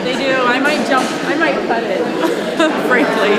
They do. I might jump. I might cut it, frankly.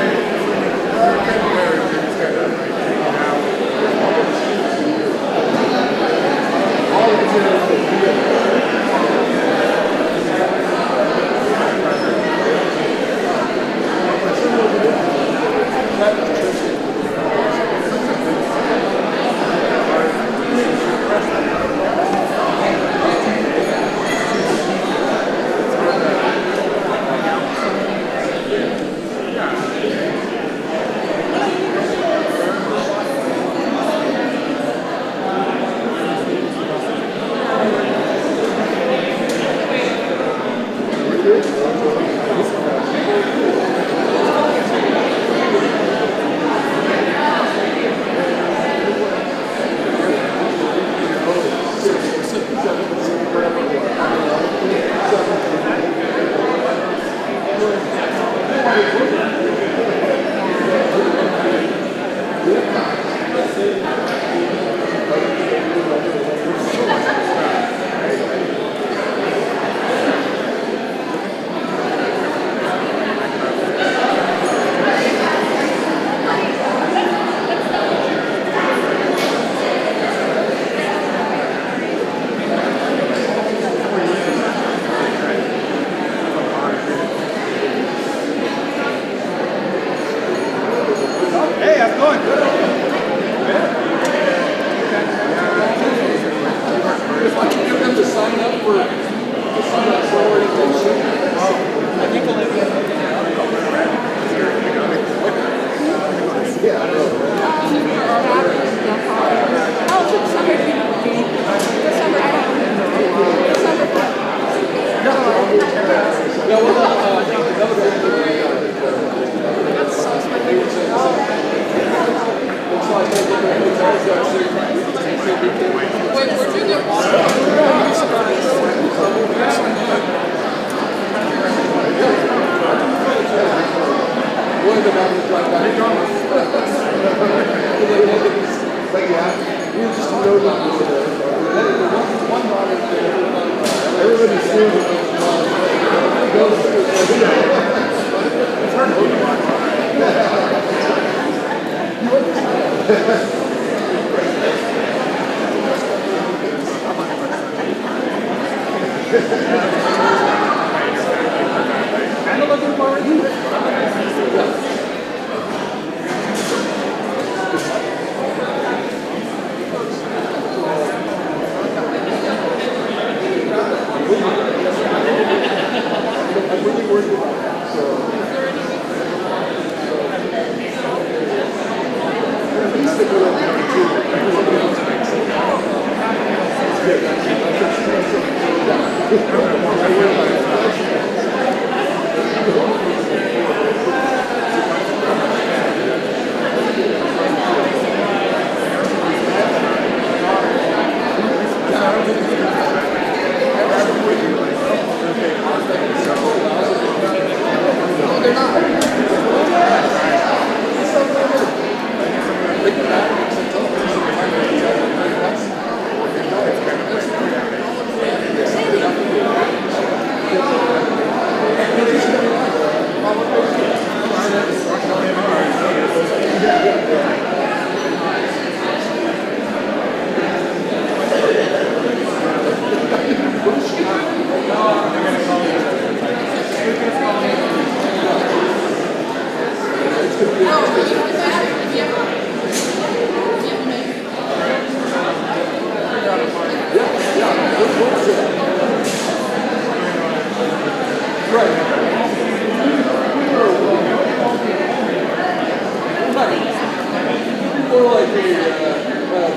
More like a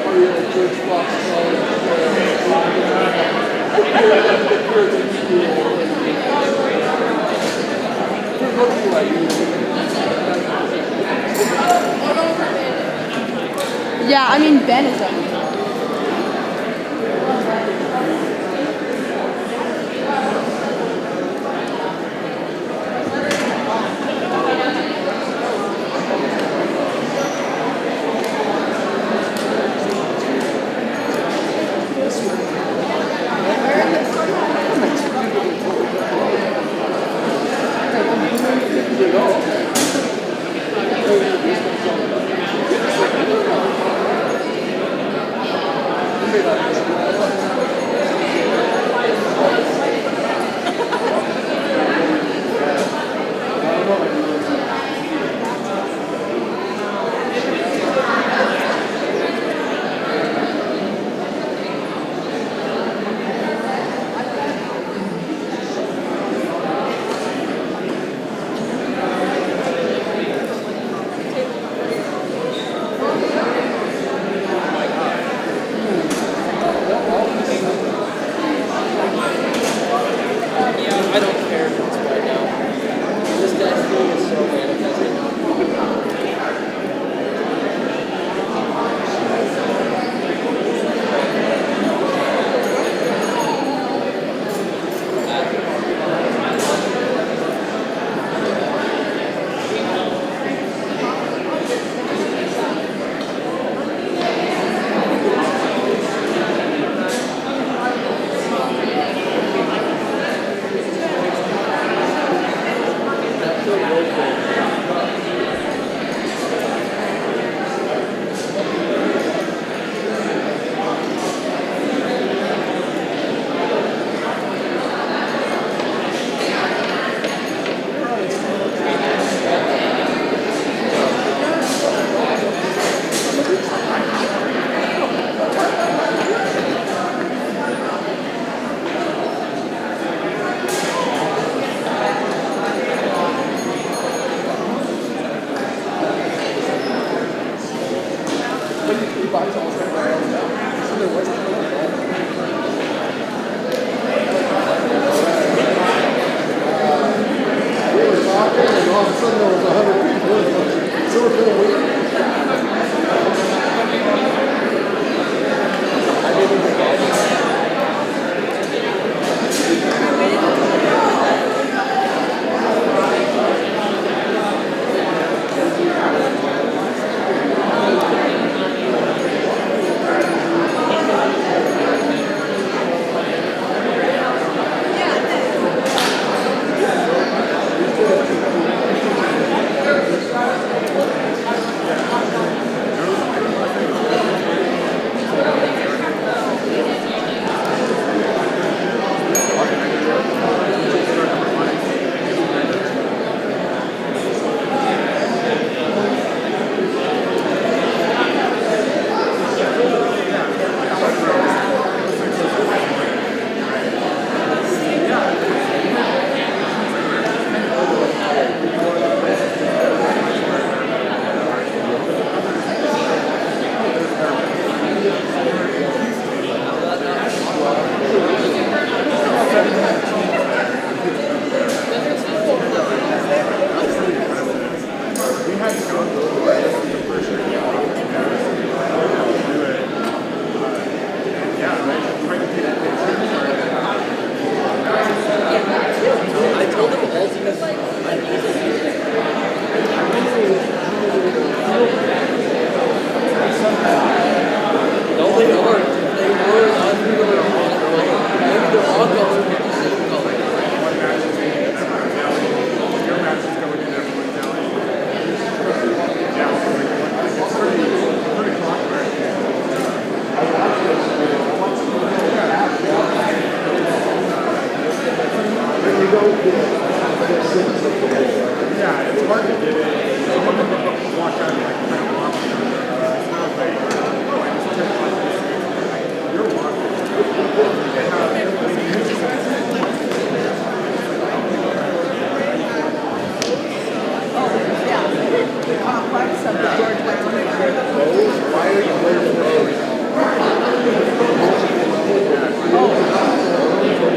part of the church box. Yeah, I mean Ben is up. I don't care if it's right now. This destiny is so manifesting.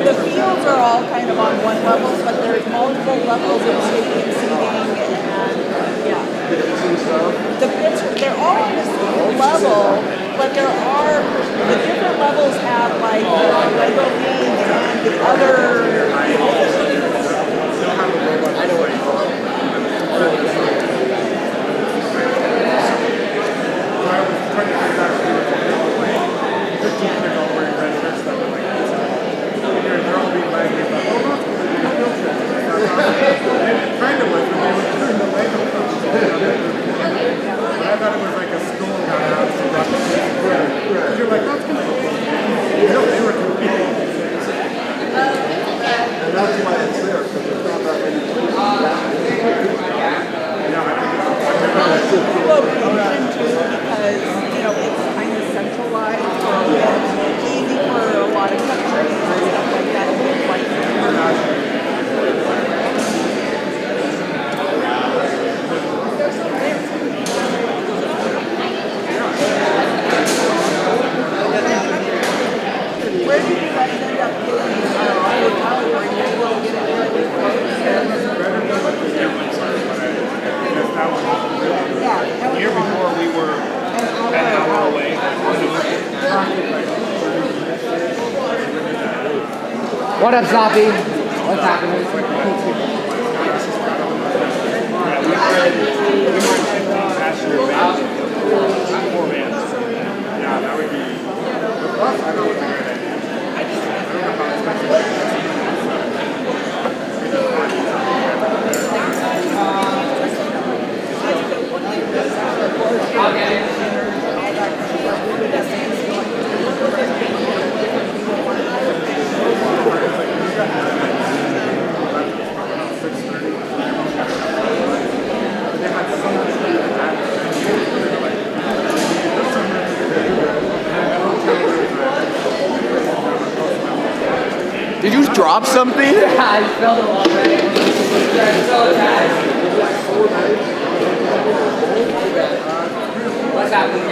The field one levels, but there's multiple levels of stadium seating, and yeah. The pits, they're all on the same level, but there are, the different levels have like Lego League and the other. I know what you're talking Kind of was, but they were doing the Lego competition. But I thought it was like a school got out so that you're like, that's kind of cool. No, they were competing. And that's why it's there, because there's not that many people. Location too, because it's kind of centralized, so it's easy for a lot of countries and stuff like that to get licenses. Where did you guys end up getting a hotel where you were able to get it really close? Yeah. The year before we were an hour away. What up, Zombie? What's happening? We might 15 passenger vans, 4 vans. Yeah, that would be. The bus, I don't think I don't know how expensive it is. Did you drop something? Yeah, I spilled it already. What's happening?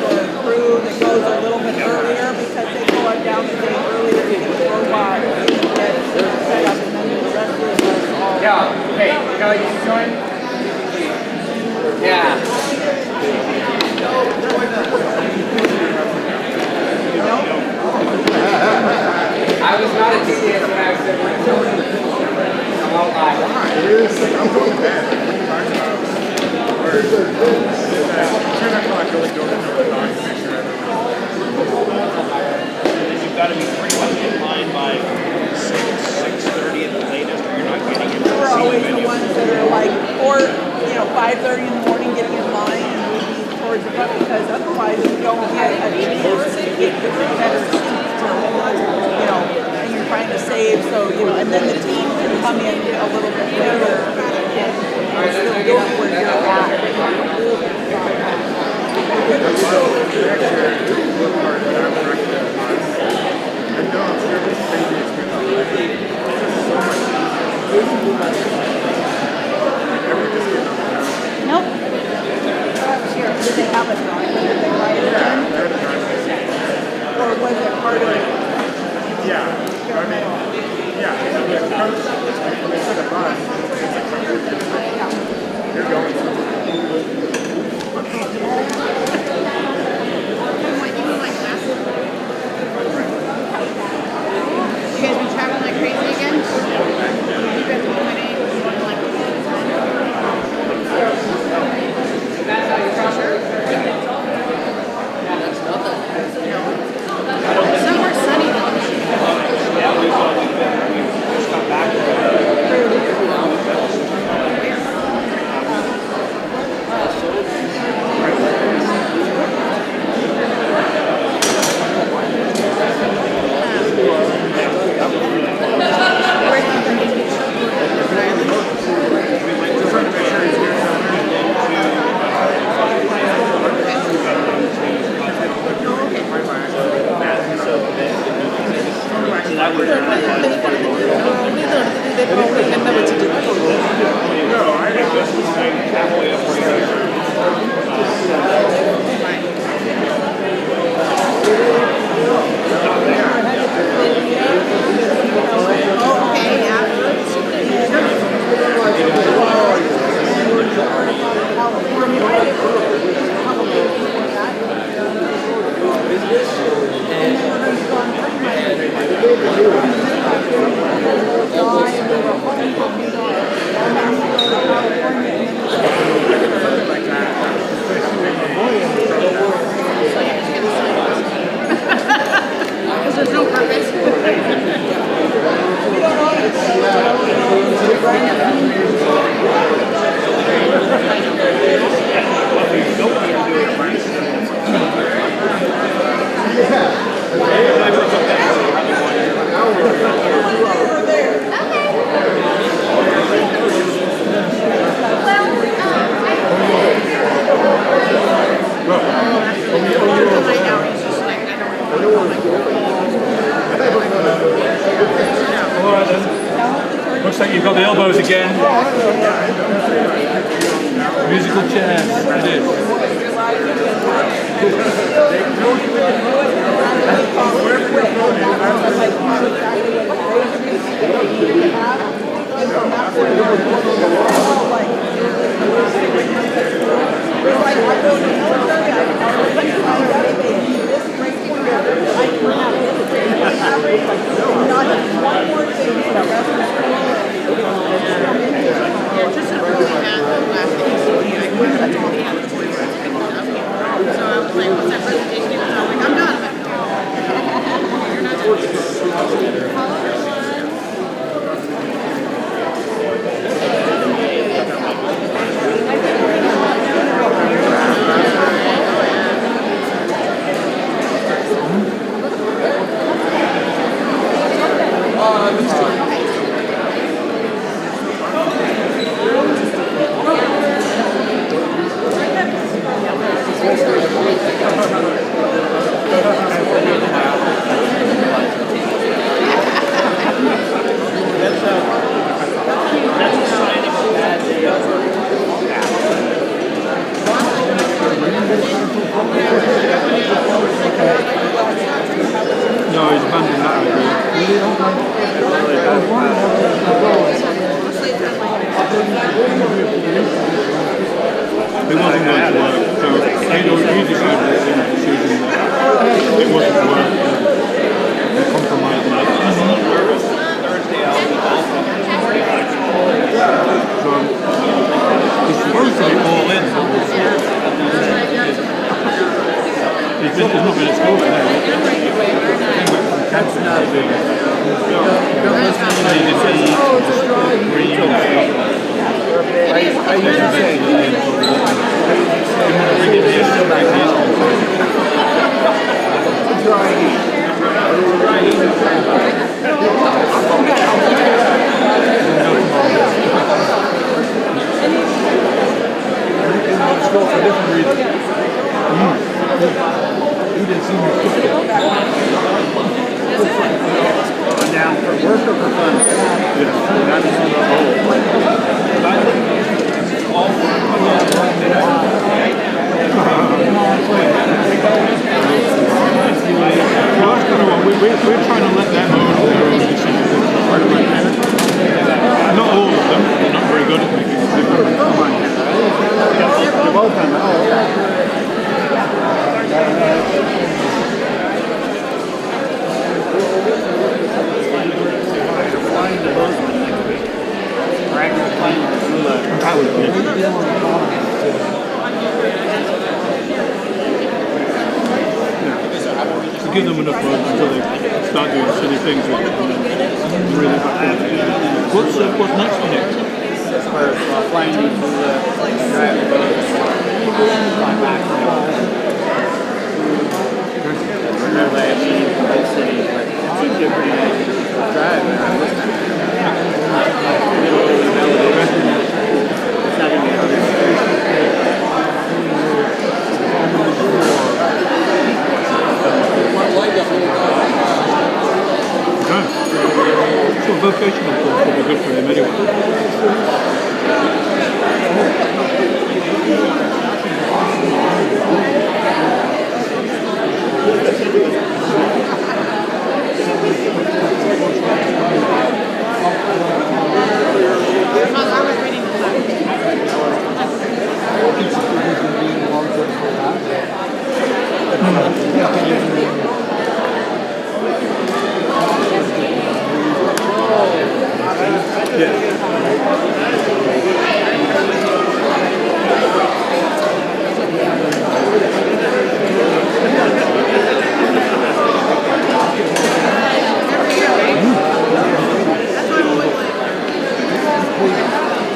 The crew that goes a little bit earlier because they go up down the day earlier to get the robot and get set up, and then the rest of us all. Yeah, hey, Kelly, you join? Yeah. I was not a TDS when I was there. I won't lie. I'm going to bed. 10 o'clock, really go to the dog to make sure You've got to be pretty much in line by 6:30 at the latest, or you're not getting into the We're always seating the venue. ones that are like 5:30 in the morning getting in line and moving towards the front, because otherwise you don't get a chance to get the better seats to hold, and you're trying to save, so, and then the team can come in a little bit later and still get up where you're Nope. Here, did they have a drawing? Did they write it in? Or was it part of it? yeah, I mean, yeah, the coach, when they said a bus, it's like, you're going You guys been traveling like crazy again? You guys been winning? You want to like That's how you cross her? somewhere sunny though. Yeah, we've just come back. right then. Looks like you've got the elbows again. Musical chairs. It is. Yeah, just a really bad last thing. I couldn't have told me how to 40 words. So I was like, what's that presentation? And I was like, I'm done. I'm like, you're not No, he's abandoned that It wasn't going to work, so he decided it wasn't going to work. They compromised on it. So he's supposed to be all in. He's not been at school today. That's not big. I used to say, school for different reasons. He didn't see me. Down for work or for fun? Yeah. Well, that's kind of what we're trying to let them own their own decisions. Not all of them, they're not very good at making decisions. You're welcome. To give them enough room until they start doing silly things with really bad. What's next on it? We're flying into the drive boats, fly back to Norway, Old City, but it's a pretty nice drive. So vocational course would be good for him anyway.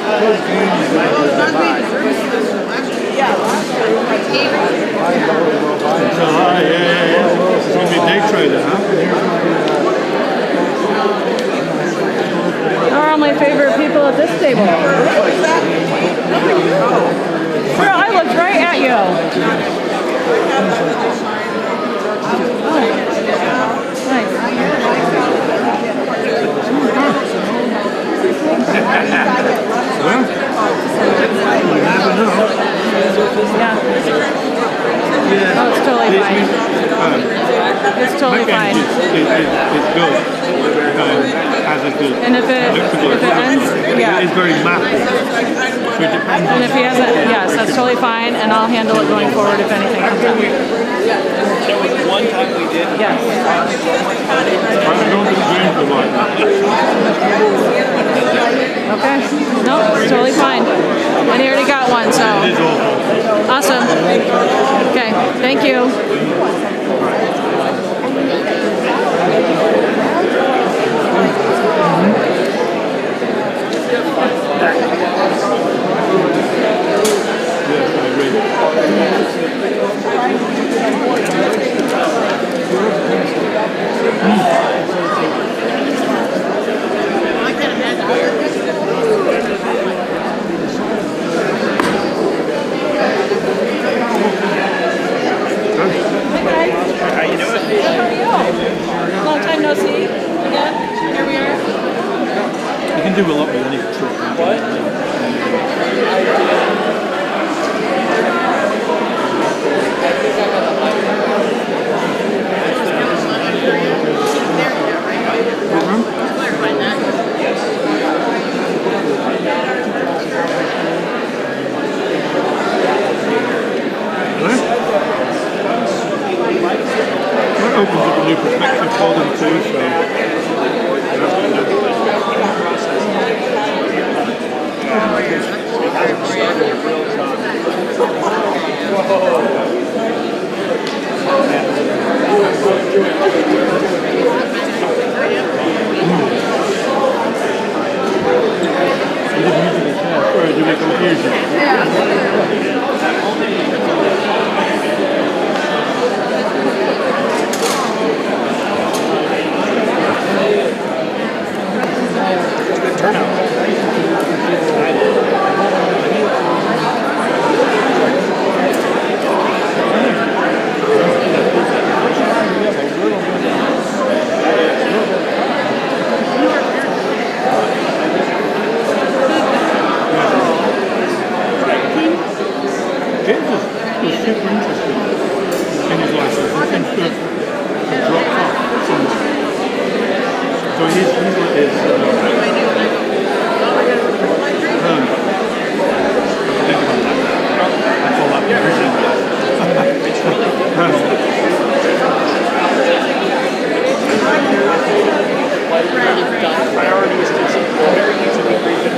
I was reading the It's going to be a day trader, huh? Are all my favorite people at this table. Girl, I looked right at you. Oh. Nice. And if it ends, yeah. It is very mapped. So it depends And on if he hasn't, yes, that's totally fine, and I'll handle it going forward if anything comes up. There was one time we did. Yes. I don't think James will like that. Okay. No, it's totally fine. And he already got one, so. It is awful. Awesome. Okay, thank you. Yes, I agree. I can't imagine. How you doing? Long time no see. Again, here we are. You can do a lot with any truck. What? Clarify that. That opens up a new perspective for them too, so sorry, do we confuse you? Good turnout. James was super interesting in his life. He seems to have dropped off somewhat. So he's like this. I call that vision. Priorities to very easily read.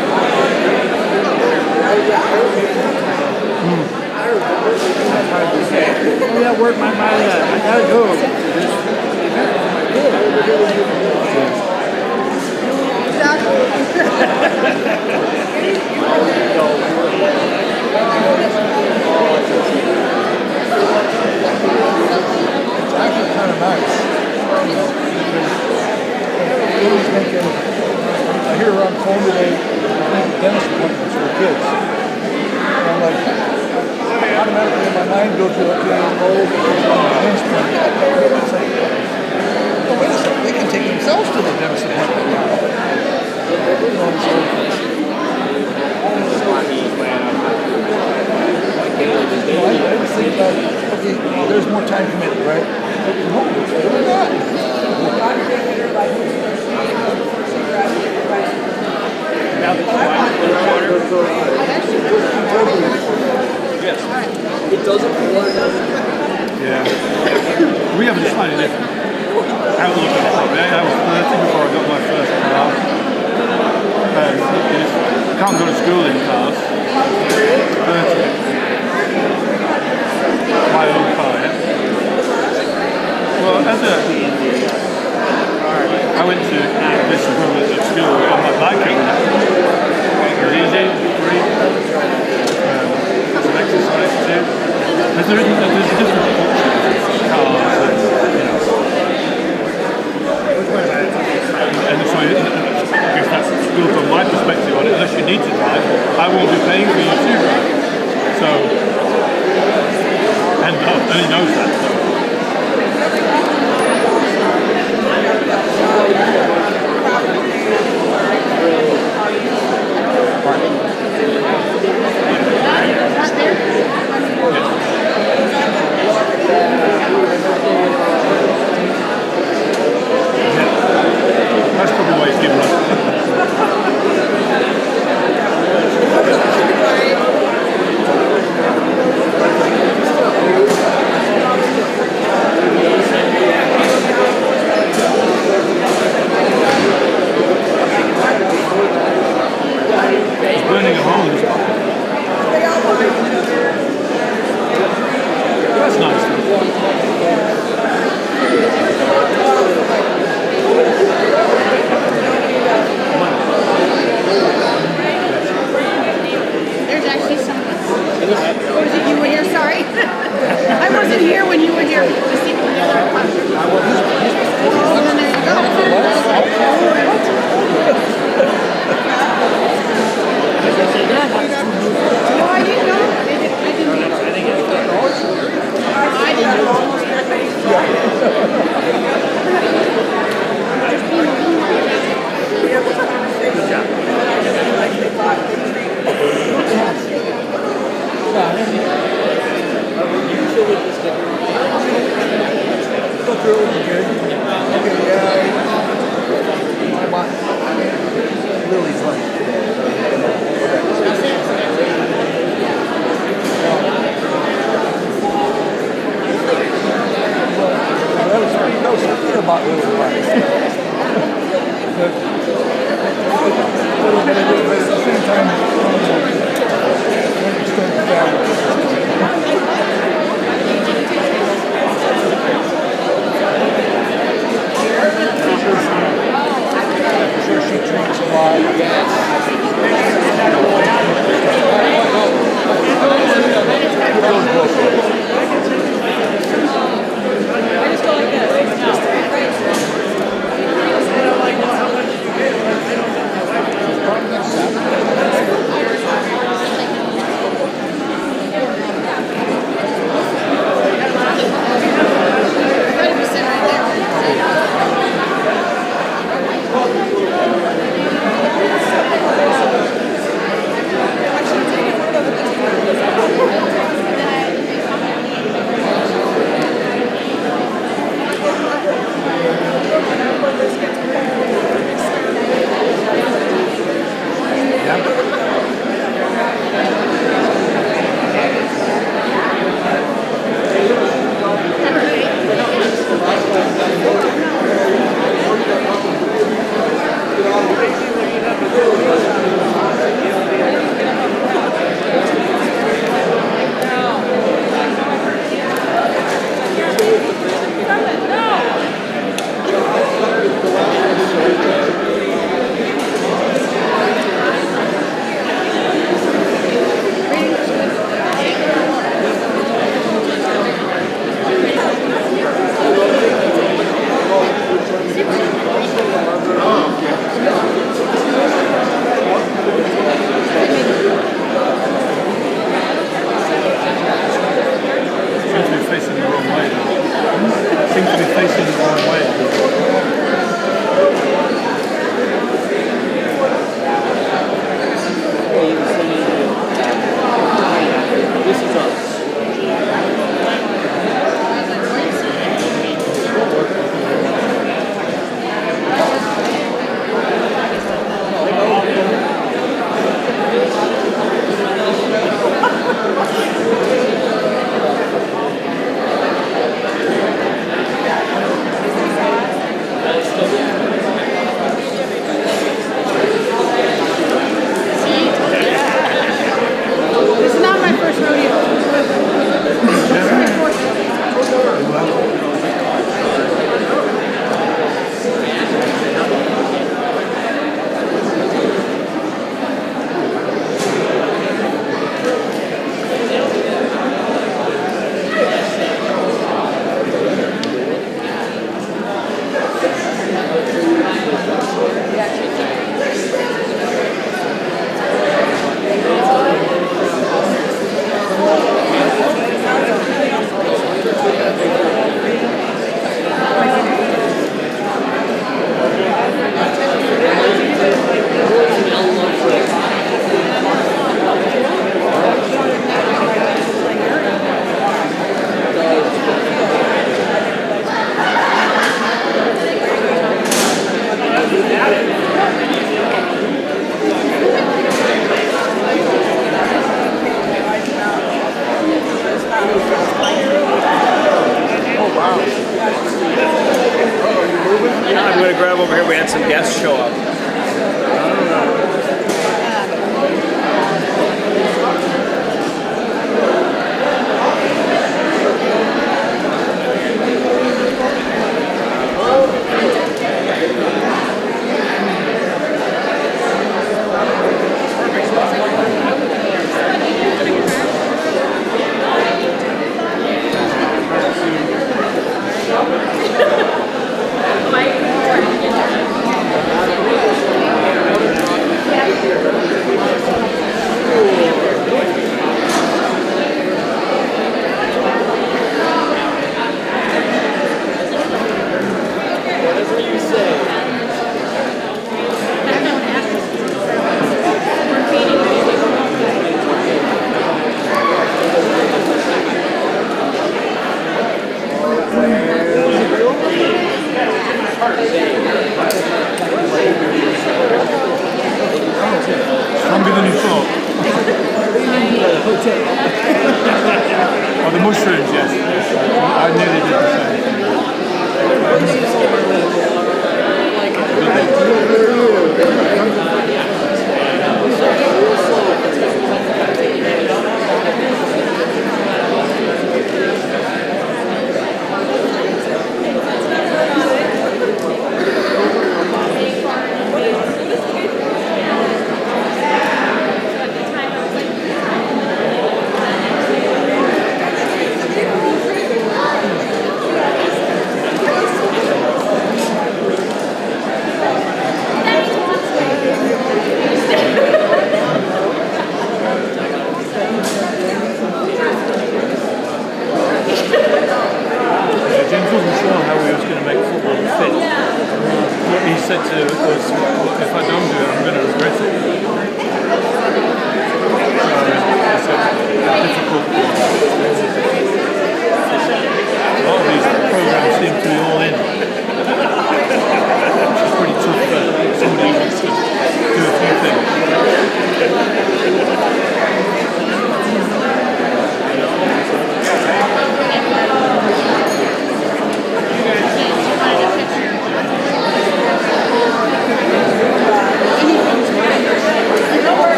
Oh yeah, work my mind out. I gotta go. It's actually kind of nice. Always thinking, I hear her on the phone today, dentist appointments for kids. And I'm like, automatically in my mind goes to, okay, old, dentist appointment. It's like, oh, wait a second, they can take themselves to the dentist appointment now. I always think about, okay, well, there's more time committed, right? No, it's really not. Now that you like clear water. Yes. It doesn't work. Yeah. We have a slightly different outlook on it. I was 30 before I got my first car. You can't go to school in cars. 30. My own car, yeah. Well, I went to this equivalent at school on my bike every day. It was easy, free, some exercise too. There's a different culture of cars and so I guess that's still from my perspective on it. Unless you need to drive, I won't be paying for you to drive. So, and he knows that. So. That's probably why he's given up. Lily's lunch today. That was something about Lily's lunch. But at the same time, extended family. I'm sure she drinks a lot. I just go like this. No.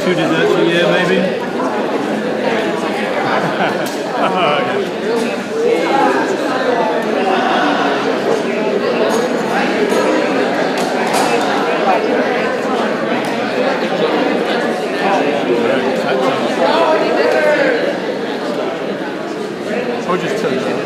2 desserts a year, maybe. I'll just tell you.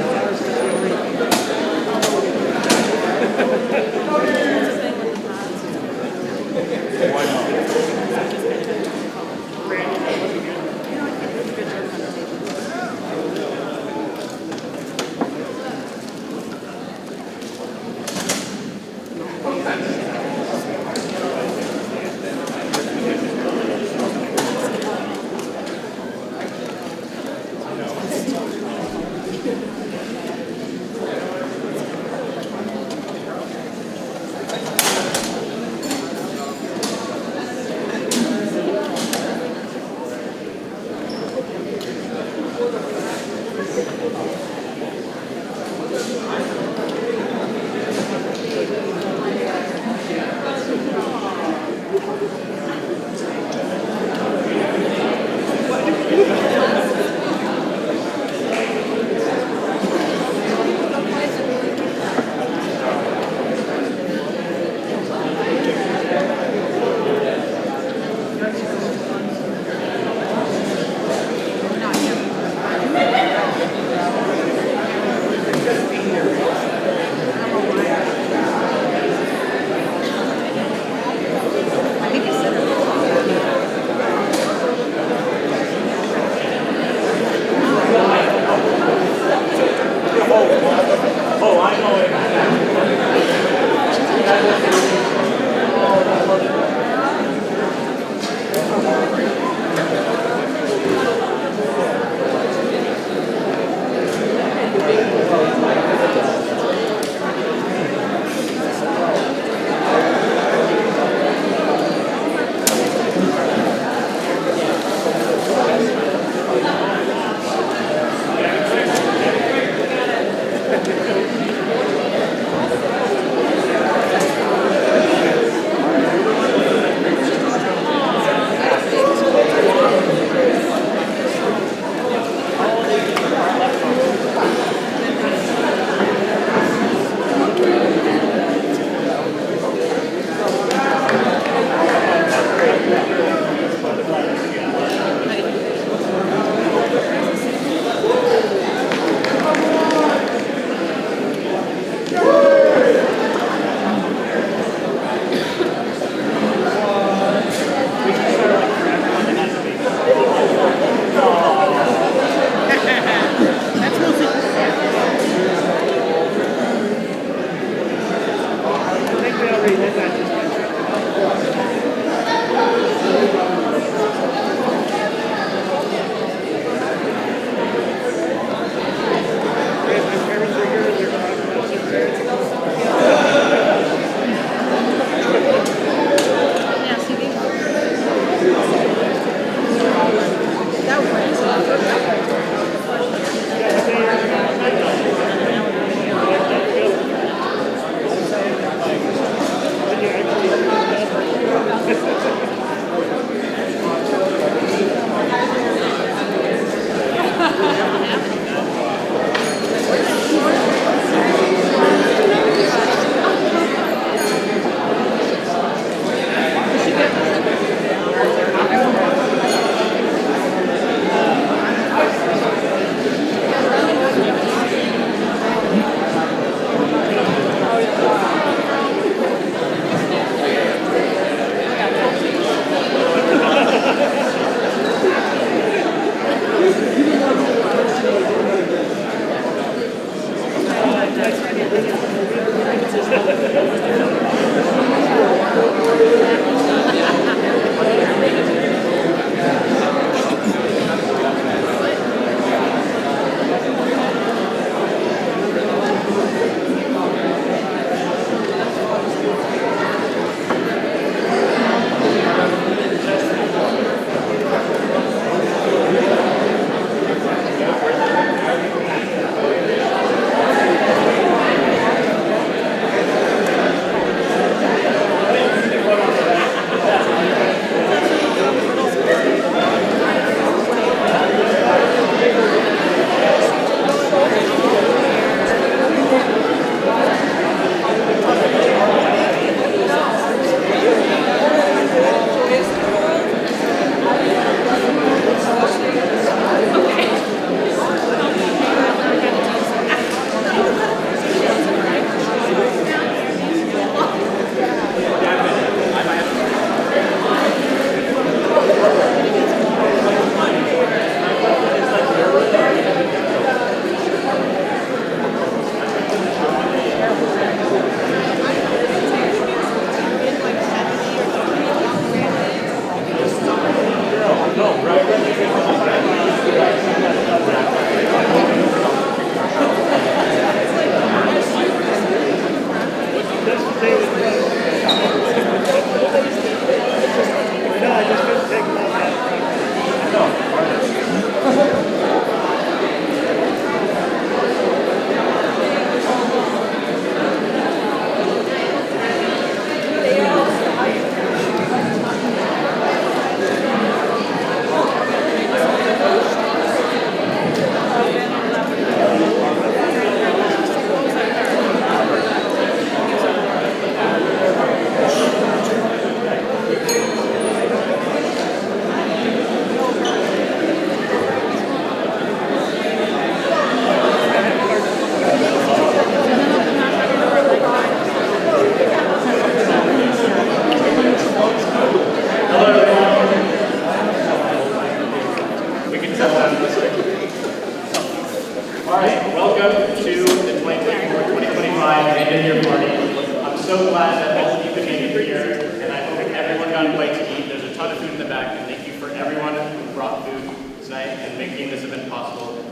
glad that all of you could make it here, and I hope everyone got a bite to eat. There's a ton of food in the back, and thank you for everyone who brought food tonight and making this event possible.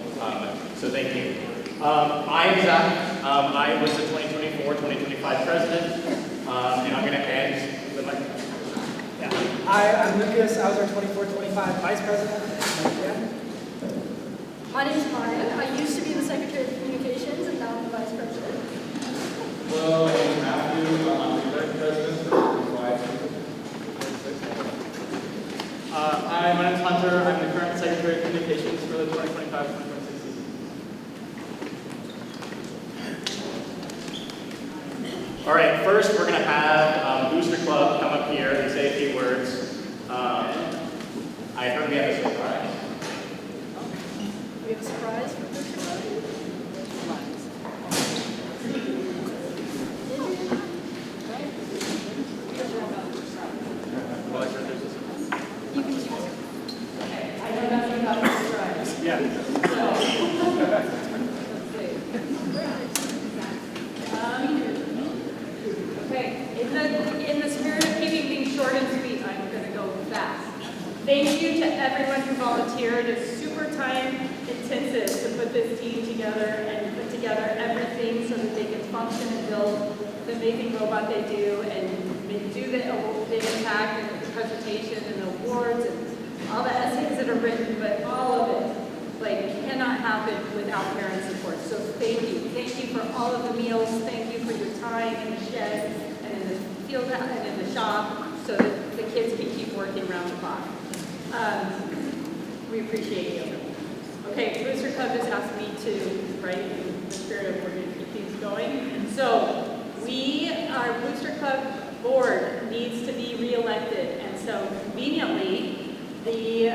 So thank you. I am Zach. I was the 2024-2025 president, and I'm going to end with my... Yeah. Hi, I'm Lucas. I was our 24-25 vice president. Yeah. My name is Mariah. I used to be the Secretary of Communications and now I'm the Vice President. Hello, my name is Matthew. I'm the current president. Hi, my name is Hunter. I'm the current Secretary of Communications for the 2025-2026 season. All right, first we're going to have Booster Club come up here and say a few words. I heard we have a surprise. We have a surprise for Booster Club. You can choose. Okay, I know nothing about the surprise. Yeah. Okay, in the spirit of keeping things short and sweet, I'm going to go fast. Thank you to everyone who volunteered. It's super time intensive to put this team together and put together everything so that they can function and build the amazing robot they do and they do the impact and the presentation and the awards and all the essays that are written, but all of it cannot happen without parent support. So thank you. Thank you for all of the meals. Thank you for your time in the shed and in the field and in the shop so that the kids can keep working around the clock. We appreciate you. Okay, Booster Club just asked me to, right, in the spirit of we're going to keep things going. So our Booster Club board needs to be re-elected, and so conveniently, the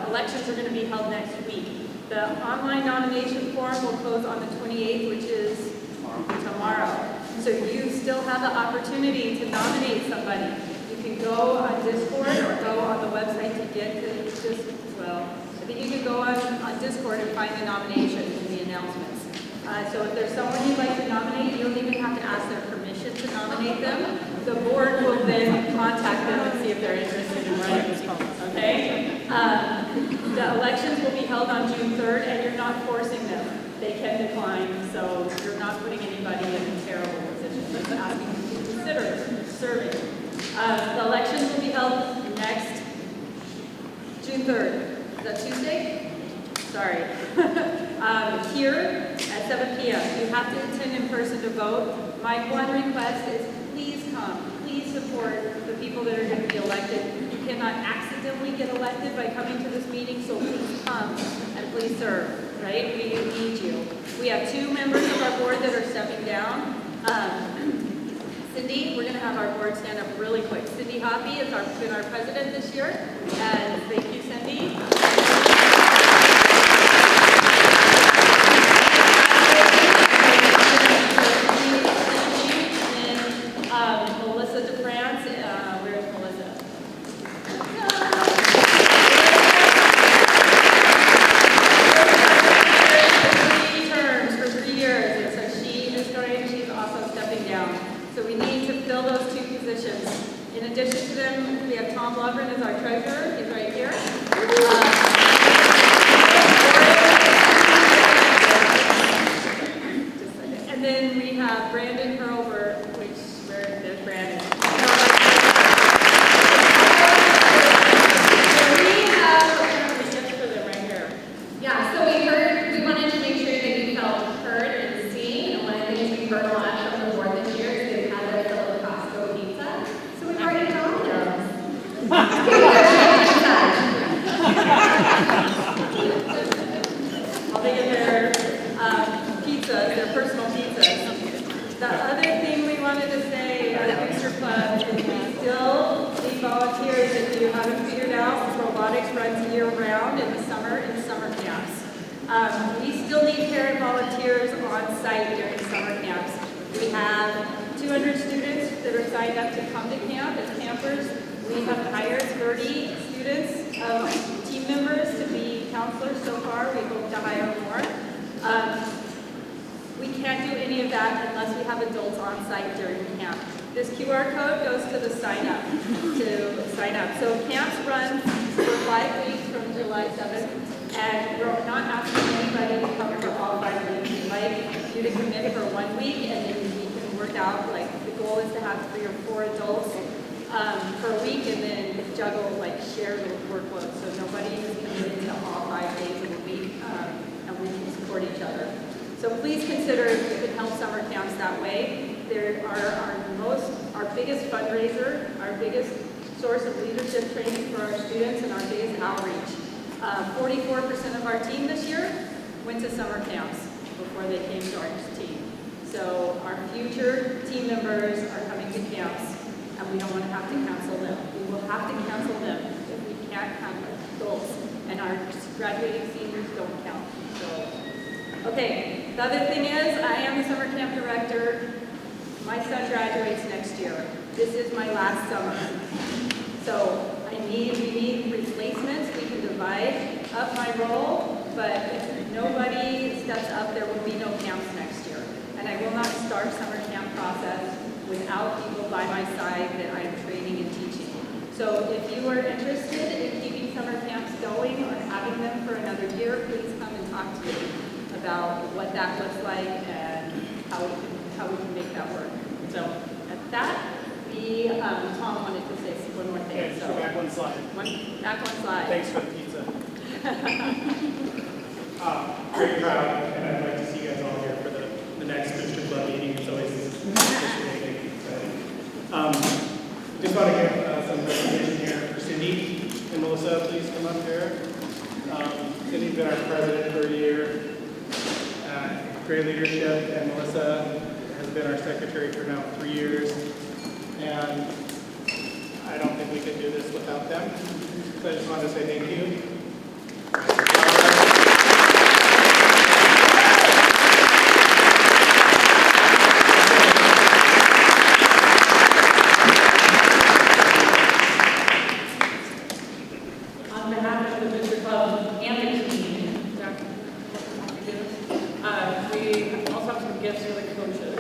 elections are going to be held next week. The online nomination form will close on the 28th, which is tomorrow. So you still have the opportunity to nominate somebody. You can go on Discord or go on the website to get to I think you can go on Discord and find the nominations and the announcements. So if there's someone you'd like to nominate, you don't even have to ask their permission to nominate them. The board will then contact them and see if they're interested in running. Okay? The elections will be held on June 3rd, and you're not forcing them. They can decline, so you're not putting anybody in a terrible position. Just asking them to consider serving. The elections will be held next June 3rd. Is that Tuesday? Sorry. Here at 7 p.m. You have to attend in person to vote. My one request is please come. Please support the people that are going to be elected. You cannot accidentally get elected by coming to this meeting, so please come and please serve, right? We need you. We have 2 members of our board that are stepping down. Cindy, we're going to have our board stand up really quick. Cindy Hoppy has been our president this year, and thank you, Cindy. And Melissa DeFrance, where's Melissa? 3 terms for 3 years, and so she's also stepping down. So we need to fill those 2 positions. In addition to them, we have Tom Lovren as our treasurer. He's right here. And then we have Brandon Hurlbert, there's Brandon. Yeah, so we wanted to make sure that you felt heard and seen, and one of the things we heard a lot from the board this year is they've had their fill of Costco pizza, so we brought you Domino's. I'll get their pizzas, their personal pizzas. The other thing we wanted to say at Booster Club is we still need volunteers if you haven't figured out. Robotics runs year-round in the summer in summer camps. We still need parent volunteers on site during summer camps. We have 200 students that are signed up to come to camp as campers. We have hired 30 students, team members to be counselors so far. We hope to hire more. We can't do any of that unless we have adults on site during camp. This QR code goes to the sign up, So camps run for 5 weeks from July 7th, and we're not asking anybody to come for all 5 weeks. We like you to commit for 1 week, and then we can work out, like, the goal is to have 3 or 4 adults per week, and then juggle, like, shared workload, so nobody is committed to all 5 days of the week, and we can support each other. So please consider if you can help summer camps that way. They're our biggest fundraiser, our biggest source of leadership training for our students, and our biggest outreach. 44% of our team this year went to summer camps before they came to our team. So our future team members are coming to camps, and we don't want to have to cancel them. We will have to cancel them if we can't have adults, and our graduating seniors don't count. So, okay, the other thing is, I am the summer camp director. My son graduates next year. This is my last summer. So we need replacements. We can divide up my role, but if nobody steps up, there will be no camps next year. And I will not start summer camp process without people by my side that I'm training and teaching. So if you are interested in keeping summer camps going or having them for another year, please come and talk to me about what that looks like and how we can make that work. So at that, Tom wanted to say one more thing. Okay, so back one slide. Back one slide. Thanks for the pizza. Very proud, and I'd like to see you guys all here for the next Booster Club meeting. It's always exciting. Just want to give some recognition here for Cindy and Melissa. Please come up here. Cindy's been our president for a year. Great leadership, and Melissa has been our secretary for now 3 years. And I don't think we could do this without them. So I just wanted to say thank you. On behalf of the Booster Club and the team, we also have some gifts for the coaches.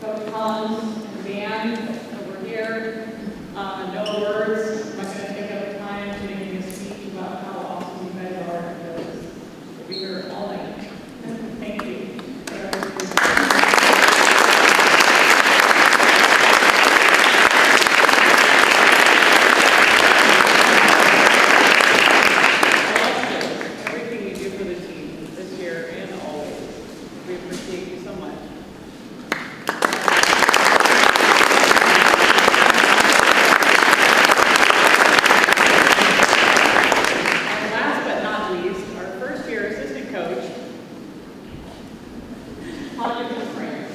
Coach Collins and Van over here. No words. I'm not going to take up the time to make a speech about how awesome you guys are. We'll be here all night. Thank you. Everything you do for the team this year and always. We appreciate you so much. And last but not least, our first year assistant coach, Tanya Frank.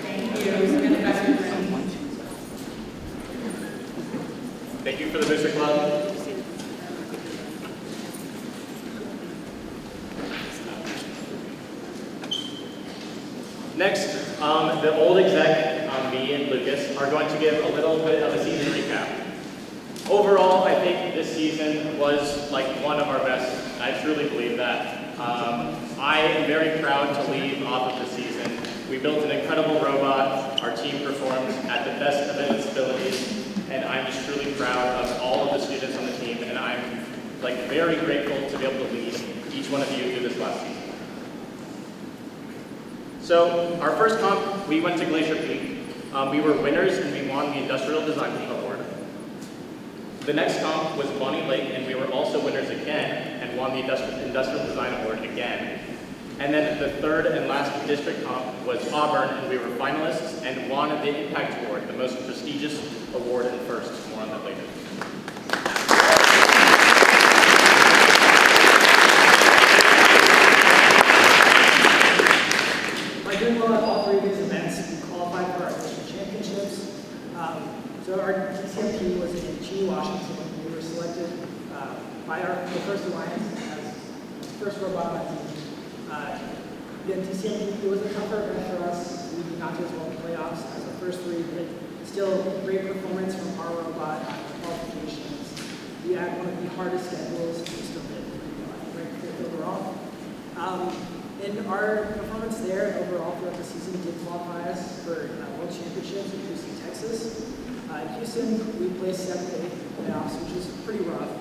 Thank you. And the best of luck. Thank you for the Booster Club. Next, the old exec, me and Lucas, are going to give a little bit of a season recap. Overall, I think this season was like one of our best. I truly believe that. I am very proud to lead off of the season. We built an incredible robot. Our team performed at the best of its abilities, and I'm just truly proud of all of the students on the team, and I'm like very grateful to be able to lead each one of you through this last season. So our first comp, we went to Glacier Peak. We were winners and we won the Industrial Design Award. The next comp was Bonnie Lake, and we were also winners again and won the Industrial Design Award again. And then the third and last district comp was Auburn, and we were finalists and won the Impact Award, the most prestigious award in first. More on that later. By doing well at all three of these events, we qualified for our district championships. So our DCMP was in Chi, Washington. We were selected by the First Alliance as the first robot on the team. Again, TCM, it was a tougher event for us. We did not do as well in the playoffs as the first three, but still great performance from our robot qualifications. We had one of the hardest schedules, we still did ranked fifth overall. And our performance there overall throughout the season did qualify us for World Championships in Houston, Texas. In Houston, we placed 7th and 8th playoffs, which is pretty rough.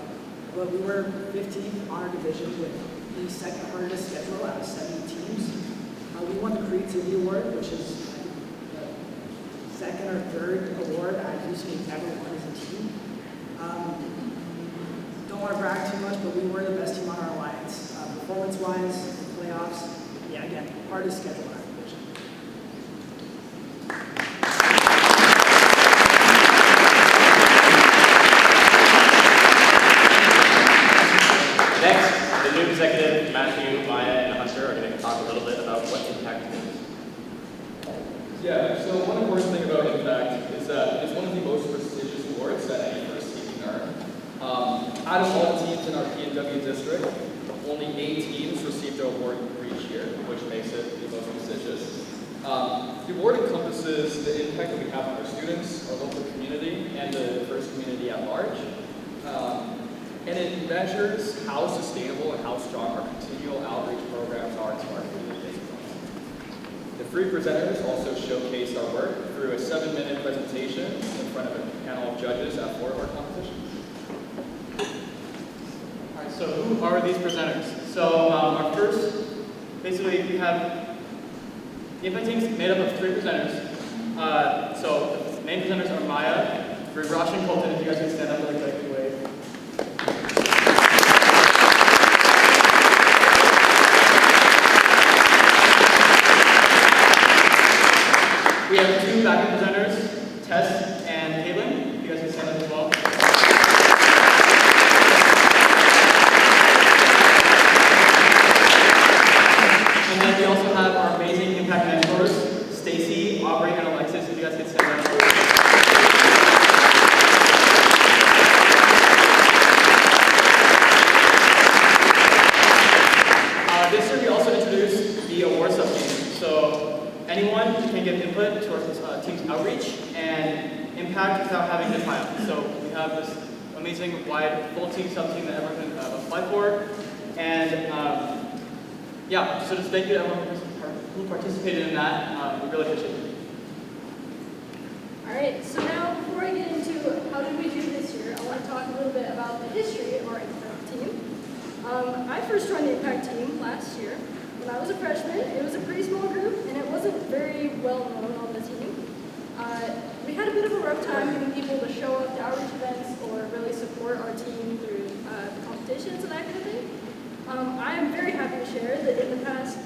But we were 15th on our division with the second hardest schedule out of 70 teams. We won the Creativity Award, which is the second or third award at Houston we've ever won as a team. Don't want to brag too much, but we were the best team on our alliance. Performance-wise, playoffs, yeah, again, hardest schedule in our division. Next, the new executive, Matthew, Maya, and Hunter, are going to talk a little bit about what Impact is. Yeah, so one important thing about Impact is that it's one of the most prestigious awards that any first team can earn. Out of all the teams in our PNW district, only 8 teams received the award for each year, which makes it the most prestigious. The award encompasses the impact that we have on our students, our local community, and the first community at large. And it measures how sustainable and how strong our continual outreach programs are to our community. The 3 presenters also showcase our work through a 7-minute presentation in front of a panel of judges at 4 of our competitions. All right, so who are these presenters? So our first, basically we have, the Impact team is made up of 3 presenters. So the main presenters are Maya, Rosh, and Colton. If you guys can stand up really quick and wave. We have 2 backup presenters, Tess and Caitlin. If you guys can stand up as well. And then we also have our amazing Impact mentors, Stacy, Aubrey, and Alexis. If you guys can stand up. This year we also introduced the award sub-team. So anyone can give input towards team's outreach and impact without having to apply. So we have this amazing wide full team sub-team that everyone can apply for. And yeah, so just thank you to everyone who participated in that. We really appreciate it. Alright, so now before I get into how did we do this year, I want to talk a little bit about the history of our Impact team. I first joined the Impact team last year. When I was a freshman, it was a pretty small group, and it wasn't very well known on the team. We had a bit of a rough time getting people to show up to outreach events or really support our team through competitions and that kind of thing. I am very happy to share that in the past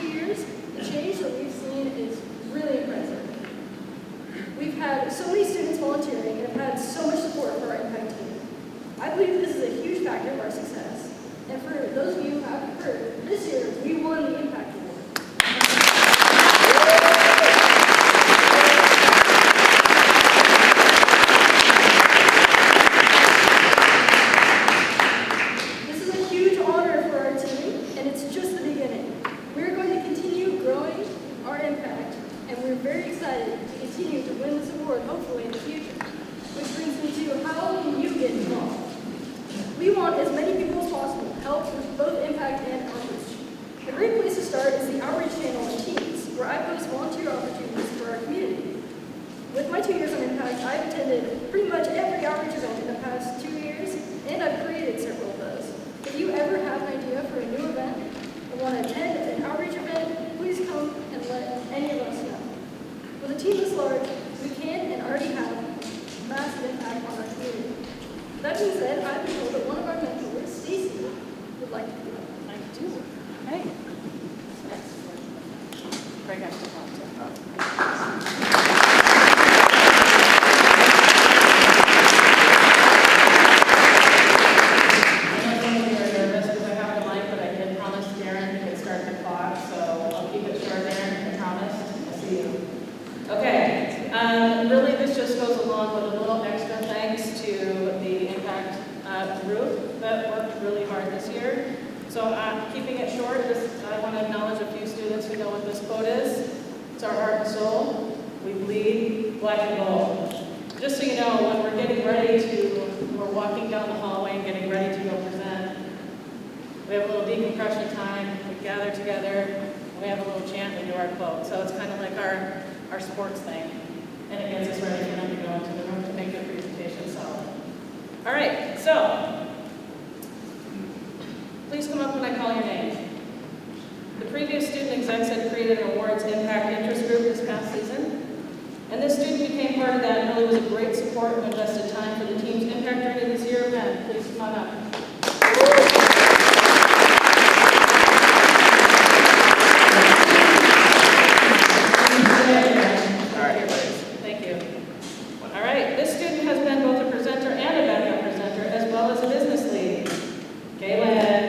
2 years, the change that we've seen is really impressive. We've had so many students volunteering and have had so much support for our Impact team. I believe this is a huge factor of our success. And for those of you who haven't heard, this year we won the Impact Award. This is a huge honor for our team, and it's just the beginning. We're going to continue growing our impact, and we're very excited to continue to win this award, hopefully in the future. Which brings me to how can you get involved? We want as many people as possible to help with both impact and outreach. A great place to start is the outreach channel in Teams, where I post volunteer opportunities for our community. With my 2 years on Impact, I've attended pretty much every outreach event in the past 2 years, and I've created several of those. If you ever have an idea for a new event or want to attend an outreach event, please come and let any of us know. With a team this large, we can and already have massive impact on our community. That being said, I've been told that one of our mentors, Stacy, would like to do it. I do. Hey. Craig has to talk to. Nervous because I have the mic, but I did promise Darren to start the clock, so I'll keep it short, Darren. I promised. I'll see you. Okay. Really, this just goes along with a little extra thanks to the Impact group that worked really hard this year. So keeping it short, I want to acknowledge a few students who black and gold. Just so you know, when we're walking down the hallway and getting ready to go present, we have a little decompression time, we gather together, and we have a little chant, we do our quote. So it's kind of like our sports thing, and it gets us ready for them to go into the room to make their presentation solid. All right, so please come up when I call your name. The previous student execs had created an awards impact interest group this past season. And this student became part of that and really was a great support and invested time for the team's impact during this year event. Please come on up. Thank you. All right, this student has been both a presenter and a backup presenter, as well as a business lead. Kaylin.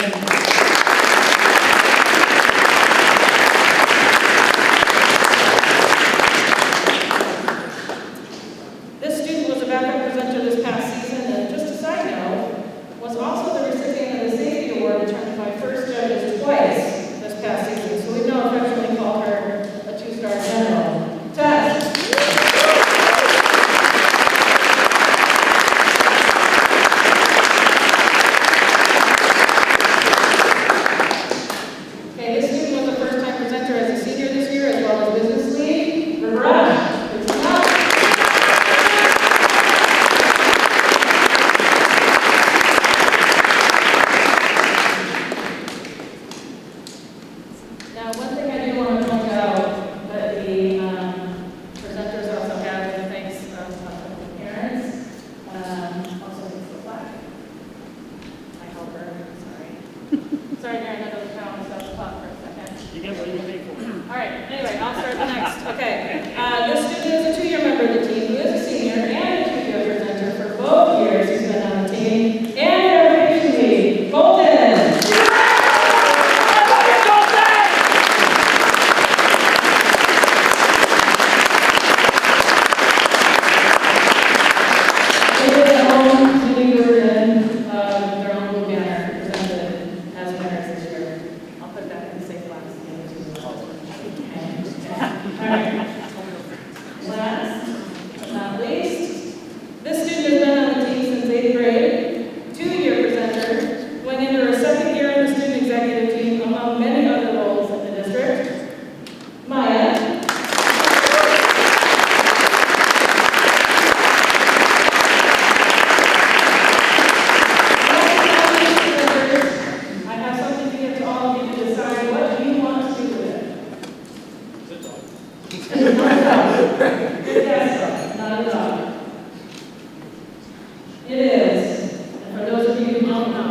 This student was a backup presenter this past season, and just a side note, was also the recipient of the safety award determined by first judges twice this past season. So we've now affectionately called her a 2-star general. Tess. Okay, this student was a first-time presenter as a senior this year, as well as business lead. Roberta. Please come up. Now, one thing I do want to point out that the presenters also have the thanks of the parents. Also, it's the plaque. My helper, sorry. Sorry, Darren, I don't count myself the clock for a second. You get what you pay for. All right, anyway, I'll start the next. Okay, this student is a 2-year member of the team who is a senior and a 2-year presenter for both years he's been on the team. And our education lead, Golden. They did their own mini version of their own blue banner presented as winners this year. I'll put that in the safe box again. All right. Last but not least, this student has been on the team since 8th grade, 2-year presenter, going into her 2nd year in the student executive team, among many other roles in the district. Maya. I have something to give to all of you to decide what you want to do with it. Yes, not at all. It is. And for those of you who don't know,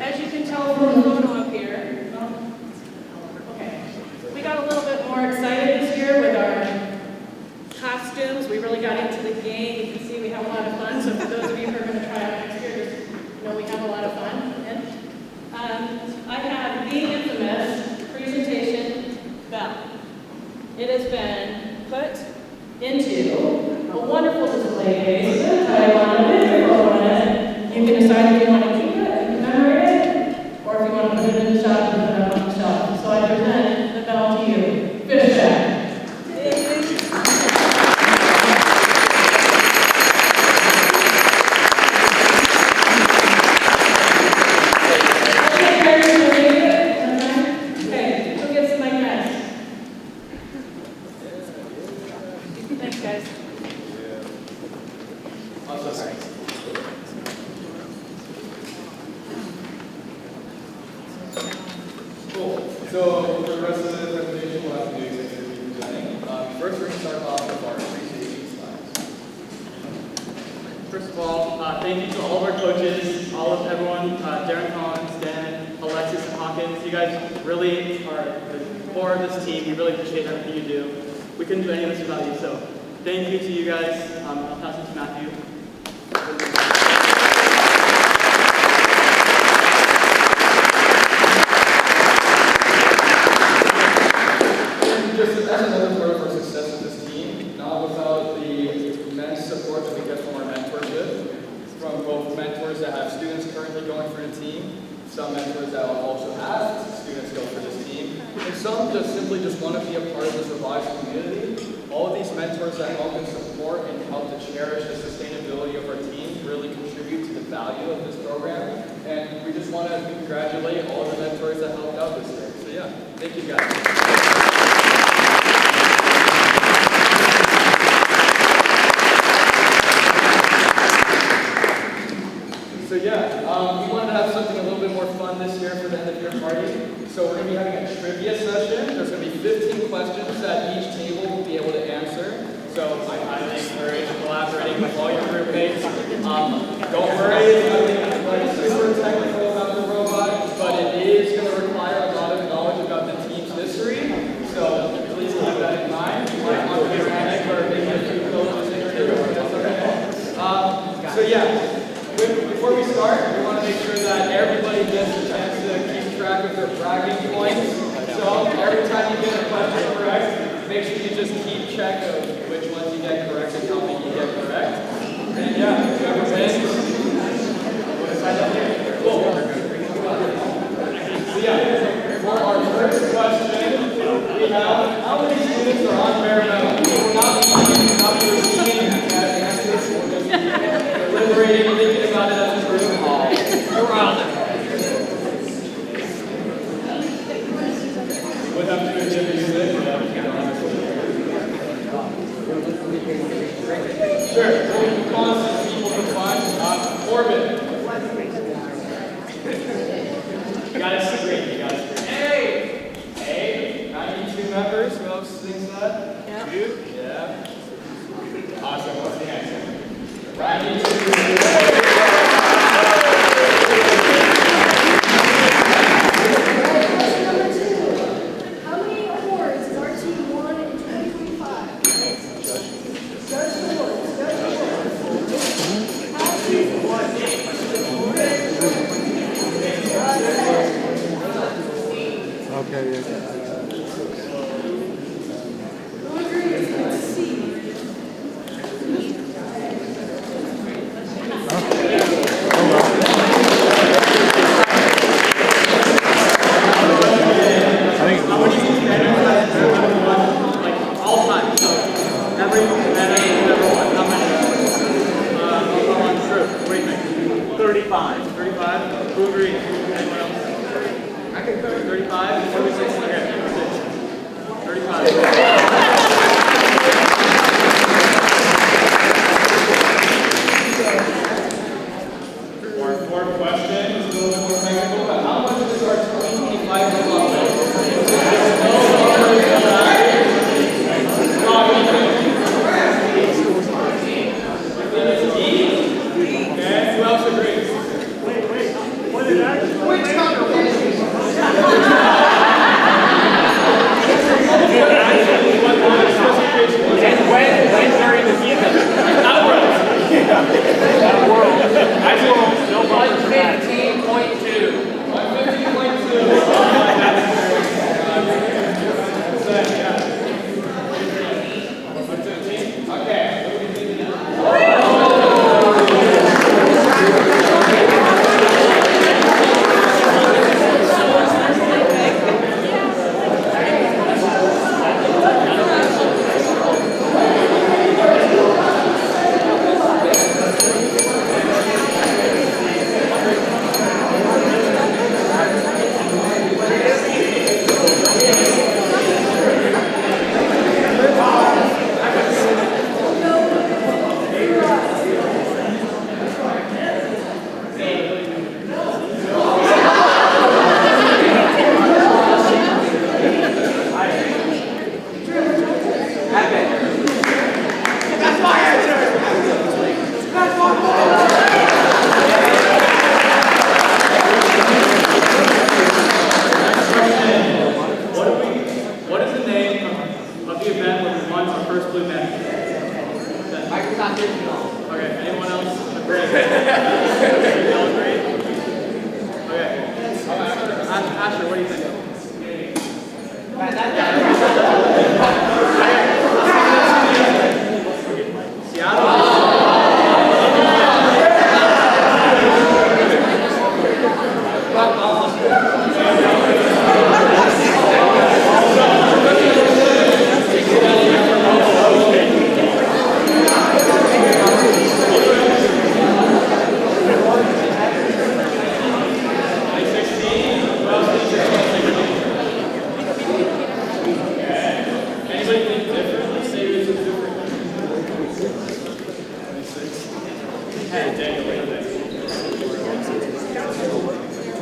as you can tell from the photo up here, okay, we got a little bit more excited this year with our costumes. We really got into the game. You can see we have a lot of fun. So for those of you who are going to try out next year, just know we have a lot of fun. And I have the infamous presentation bell. It has been put into a wonderful display case with a title on it, with your photo on it. You can decide if you want to keep it, commemorate it, or if you want to put it in the shop and put it up on the shelf. So I present the bell to you. Fish Jack. Okay, who gets the mic next? Thanks, guys. Cool. So for the rest of the presentation, we'll have to do executive team presenting. First, we're going to start off with our appreciation slides. First of all, thank you to all of our coaches, all of everyone, Darren Collins, Dan, Alexis, and Hawkins. You guys really are the core of this team. We really appreciate everything you do. We couldn't do any of this without you, so thank you to you guys. I'll pass it to Matthew. Just as another part of our success with this team, not without the immense support that we get from our mentorship, from both mentors that have students currently going for the team, some mentors that will also have students go for this team, and Some just want to be a part of this Revive community. All of these mentors that help and support and help to cherish the sustainability of our team really contribute to the value of this program. And we just want to congratulate all the mentors that helped out this year. So yeah, thank you guys. So yeah, we wanted to have something a little bit more fun this year for the end of year party. So we're going to be having a trivia session. There's going to be 15 questions that each table will be able to answer. So I highly encourage collaborating with all your group mates. Don't worry, I'm not super technical about the robot, but it is going to require a lot of knowledge about the team's history. So please keep that in mind. You might want to be panic or maybe a few coaches in your group. That's okay. So yeah. Before we start, we want to make sure that everybody gets a chance to keep track of their bragging points. So every time you get a question correct, make sure you just keep track of which ones you get correct and how many you get correct. And yeah, whoever wins. Cool. So yeah, for our first question, we have how many students are on bare metal? We're not receiving answers. We're just deliberating, thinking about it as a group. You're on. Would have to give you this. Sure. We'll call some people to find. Corbin. You got a screen. You got a screen. Hey! Hey! 92 members. Who else thinks that? Yeah. You? Yeah. Awesome. What's the answer? 92.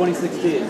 2016.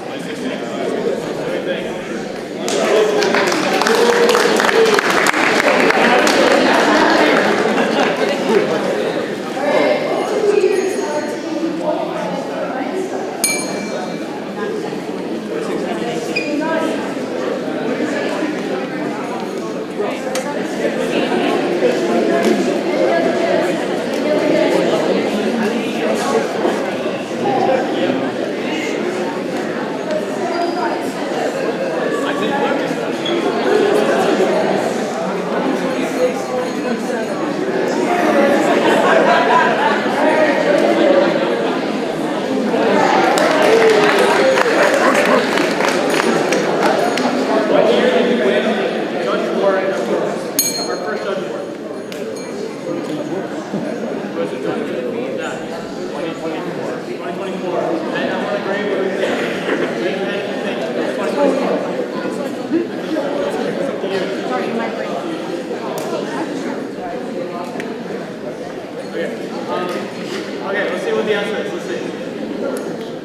Okay, let's see what the answer is. Let's see.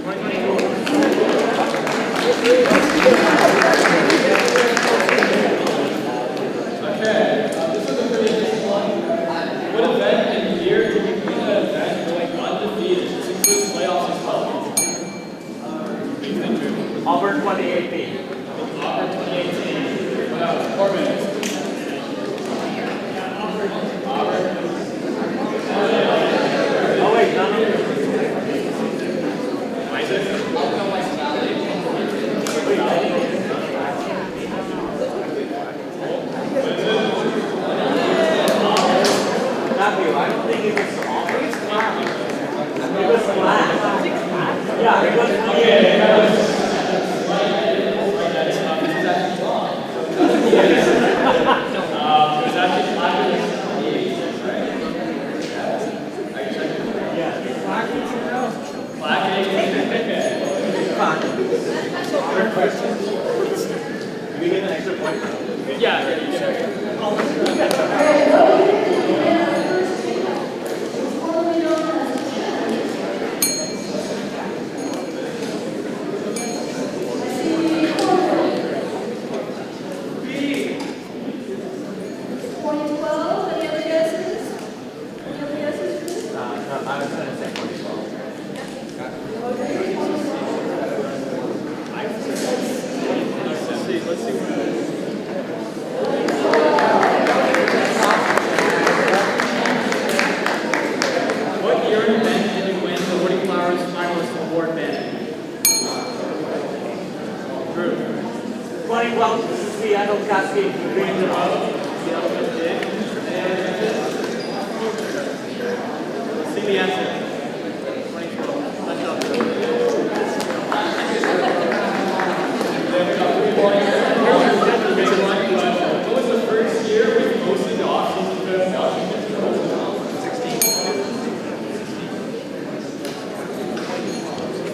2024. Okay, this is a pretty interesting one. What event and year did you win an event going undefeated? This includes playoffs as well. Auburn 2018. Auburn 2018. What else? 4 minutes. Auburn. Oh wait, no. Matthew, I don't think it was Auburn. It was flat. Yeah, it was. Okay. What year and event did you win the Woody Flowers Finalist Award banner? Drew. 2012, Seattle Cascade Rangers. Seattle Cascade. Let's see the answer. 2012. Let's go. What was the first year we hosted the off-season film? 16.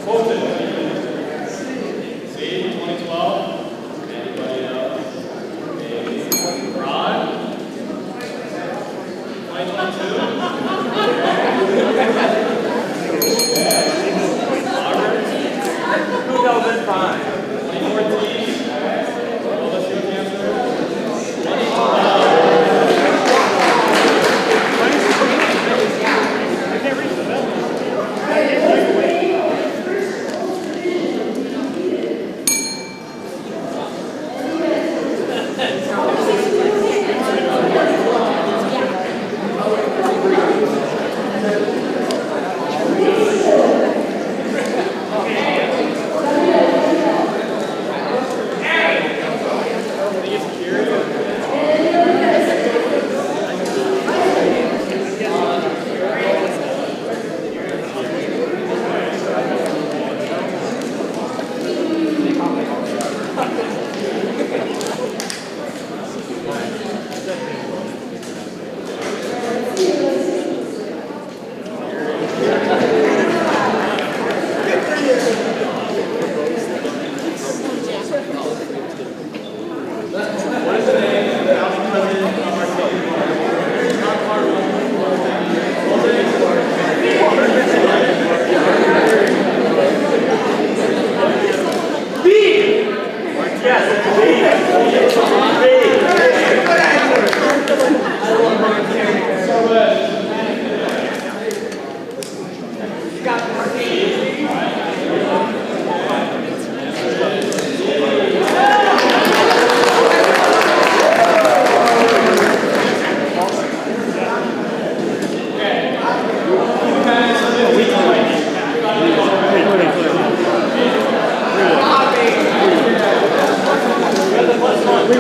Colton. See, 2012. Anybody else? Maybe. Ron? 2022.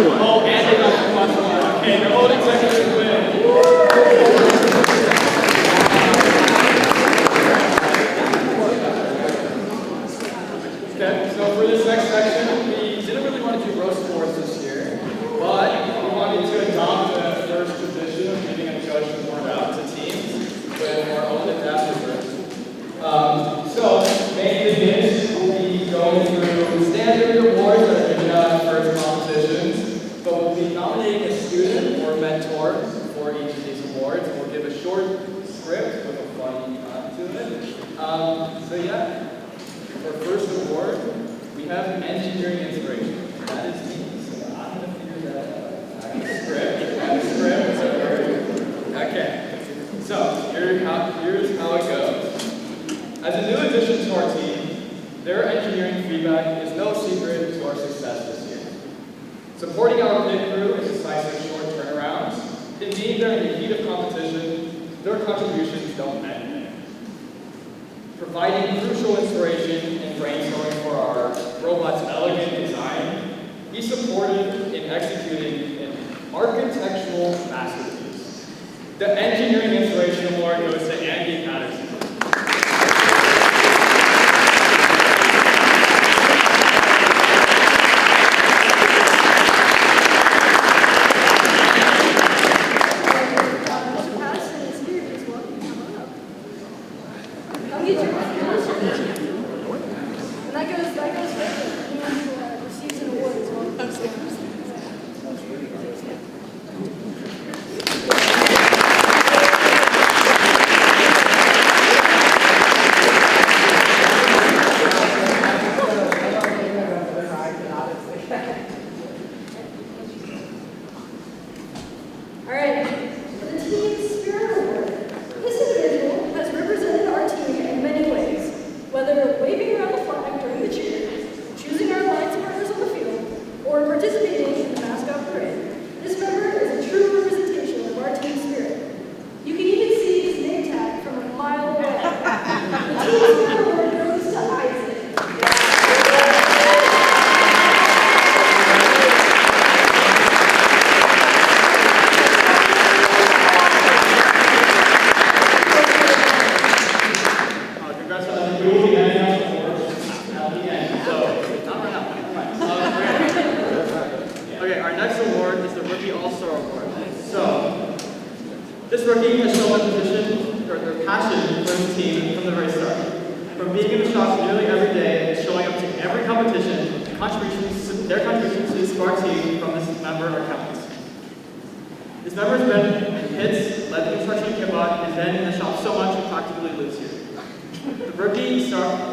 one. Oh, and they got the plus one. Okay, the voting section win. Okay, so for this next section, we didn't really want to do roast awards this year, but we wanted to adopt the first tradition of giving a judge award out to teams with our own ambassadors. So, main thing is, we'll be going through standard awards that are given out in first competitions, but we'll be nominating a student or mentor for each of these awards, and we'll give a short script with a funny to it. So yeah, for first award, we have engineering inspiration. That is me, so I'm going to figure that out. I have a script. Okay, so here's how it goes. As a new addition to our team, their engineering feedback is no secret to our success this year. Supporting our pit crew in decisive short turnarounds, indeed during the heat of competition, their contributions don't end. Providing crucial inspiration and brainstorming for our robot's elegant design, he supported in executing an architectural masterpiece. The Engineering Inspiration Award goes to Andy Patterson.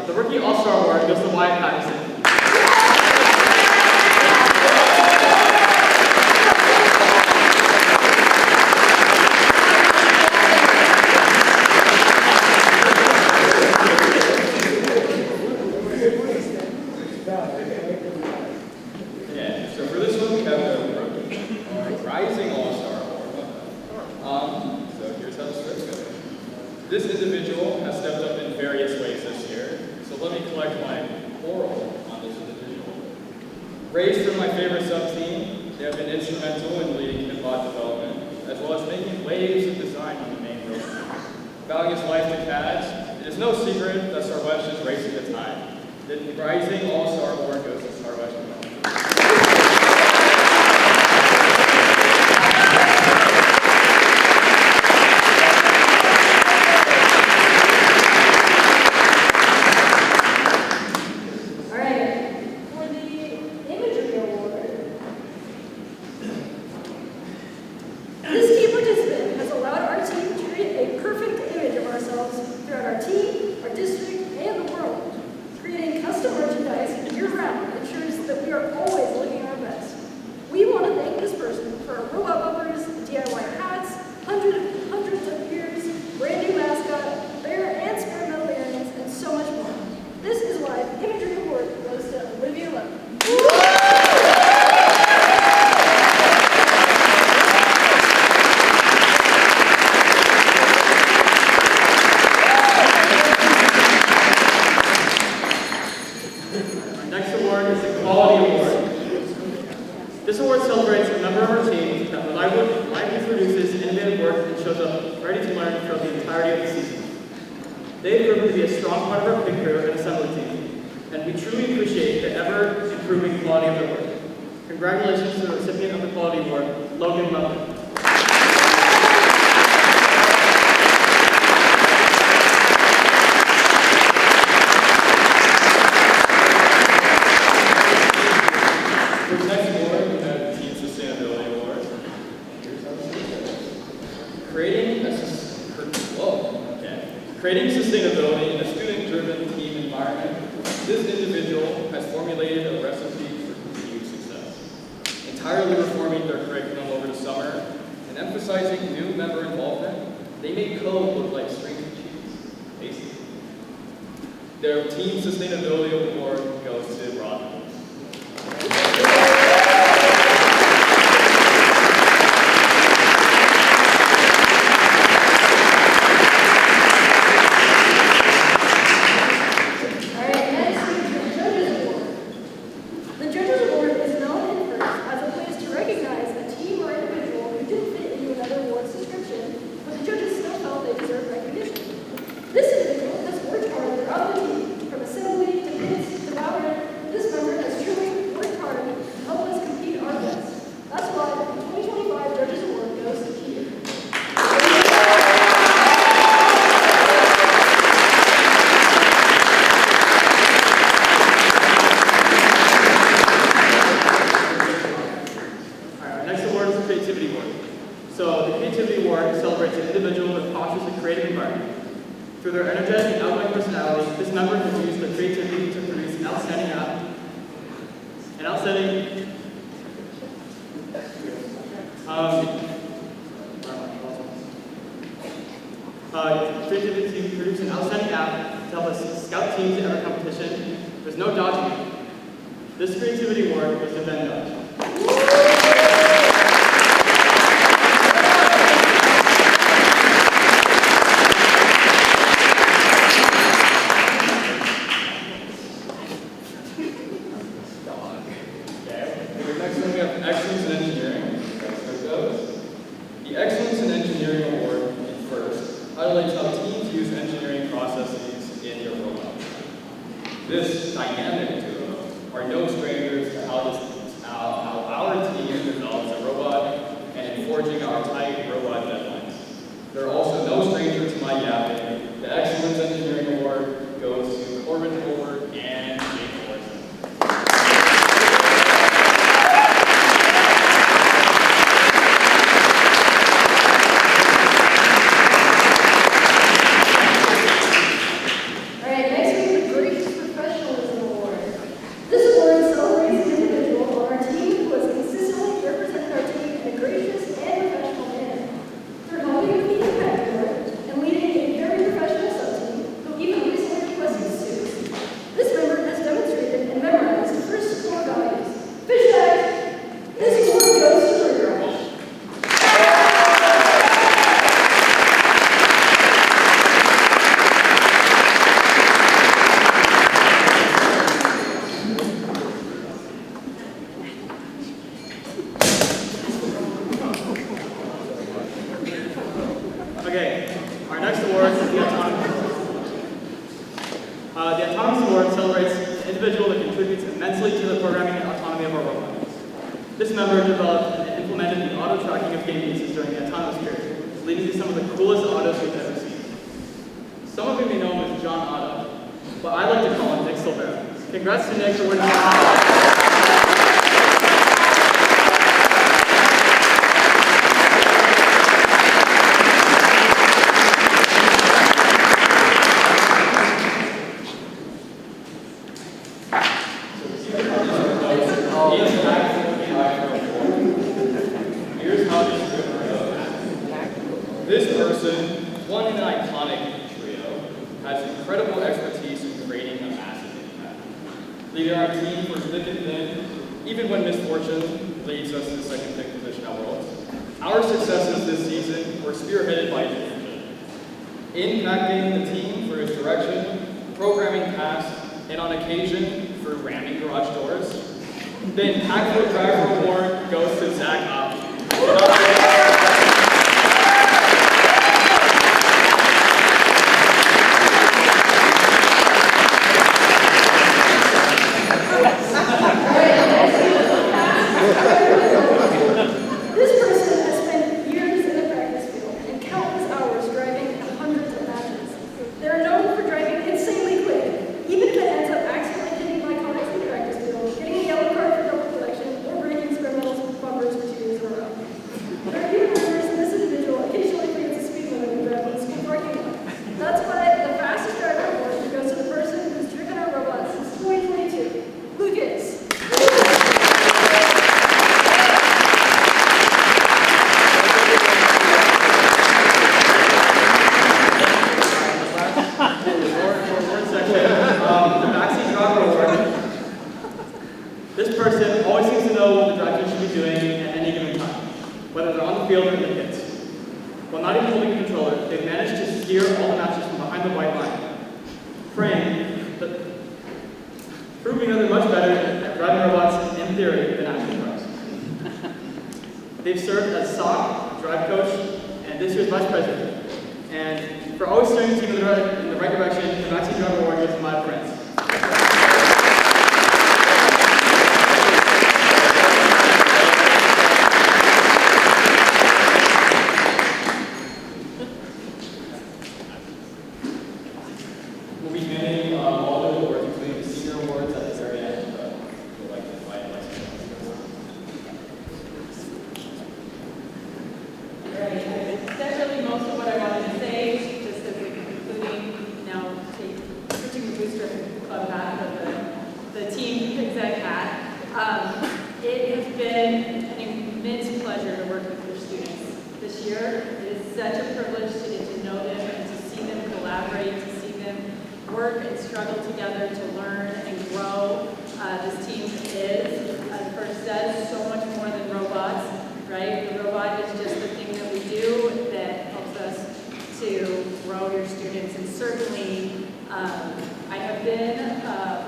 The Rookie All-Star Award goes to Wyatt Patterson. Yeah, so for this one we have the Rookie Rising All-Star Award. So here's how the script goes. This individual has stepped up in various ways this year, so let me collect my laurel on this individual. Raised from my favorite sub-team, they have been instrumental in leading Pinbot development, as well as making waves of design on the main road. Valuing his life to CADs, it is no secret that Sarvesh is racing the tide. The Rising All-Star Award goes to Sarvesh. Throughout our team, our district, and the world, creating custom merchandise year-round celebrates a member of our team that reliably produces innovative work and shows up ready to learn throughout the entirety of the season. They've proven to be a strong part of our pit crew and assembly team, and we truly appreciate the ever-improving quality of their work. Congratulations to the recipient of the Quality Award, Logan Logan. For the next award, we have the Team Sustainability Award. Creating sustainability in a student-driven team environment, this individual has formulated a recipe for continued success. Entirely reforming their curriculum over the summer and emphasizing new member involvement, they made code look like string cheese, basically. Their Team Sustainability Award goes to Rod. Through their energetic and outgoing personality, this member has used their creativity to produce an outstanding app to help us scout teams to every competition. There's no dodging it. This creativity award goes to Ben Dodge. This dynamic duo are no strangers to how our team develops a robot and in forging our tight robot deadlines. They're also no stranger to my yapping. The Excellence Engineering Award goes to Corbin Howard and Jake Morrison. Okay, our next award is the Autonomous Award. The Autonomous Award celebrates an individual that contributes immensely to the programming and autonomy of our robots. This member developed and implemented the auto tracking of game pieces during the autonomous period, leading to some of the coolest autos we've ever seen. Some of you may know him as John Otto, but I like to call him Nick Silvera. Congrats to Nick for winning the Here's how this group goes. This person, one in an iconic trio, has incredible expertise in creating a massive impact. Leading our team for thick and thin, even when misfortune leads us to the second pick position at Worlds. Our successes this season were spearheaded by Jim, impacting the team for his direction, programming past, and on occasion for ramming garage doors. The Impactful Driver Award goes to Zach Up. This person has spent years in the practice field and countless hours driving in hundreds of matches. They're known for driving insanely quick, even if it ends up accidentally hitting my cars in the practice field, getting a yellow card for double collection, or breaking spare bumpers for 2 years in a row. There are even rumors that this individual occasionally forgets the speed limit when driving in the school parking lot. That's why the fastest driver award goes to the person who's driven our robot since 2022, Lucas. This person always seems to know what the driver should be doing at any given time, whether they're on the field or in the pits. While not even holding a controller, they've managed to steer all the matches from behind the white line, proving that they're much better at driving robots in theory than actual cars. They've served as SOC, drive coach, and this year's vice president. And for always steering the team in the right direction, the Backseat Driver Award goes to my friends. We'll be handing all the awards, including the senior awards, at the very end. We'd like to invite Alexis. Right, I said really most of what I wanted to say, just as we're concluding now, switching the booster club hat with the team exec hat. It has been an immense pleasure to work with your students this year. It is such a privilege to get to know them and to see them collaborate, to see them work and struggle together to learn and grow. This team is, as First says, so much more than robots, right? The robot is just the thing that we do that helps us to grow your students. And certainly, I have been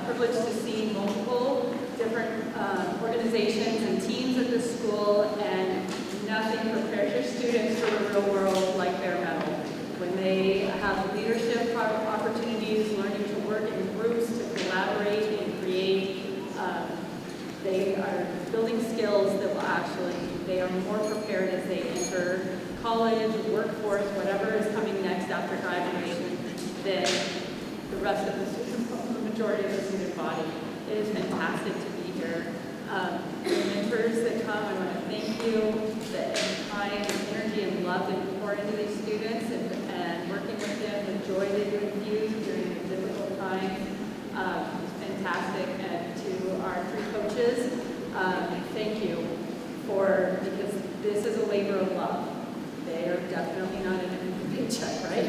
privileged to see multiple different organizations and teams at this school, and nothing prepares your students for the real world like bare metal. When they have leadership opportunities, learning to work in groups, to collaborate and create, they are building skills that will they are more prepared as they enter college, workforce, whatever is coming next after graduation than the rest of the majority of the student body. It is fantastic to be here. The mentors that come, I want to thank you. The time, energy, and love that you pour into these students and working with them, the joy that you infuse during the difficult times. It's fantastic. And to our three coaches, thank you because this is a labor of love. They are definitely not in a paycheck, right?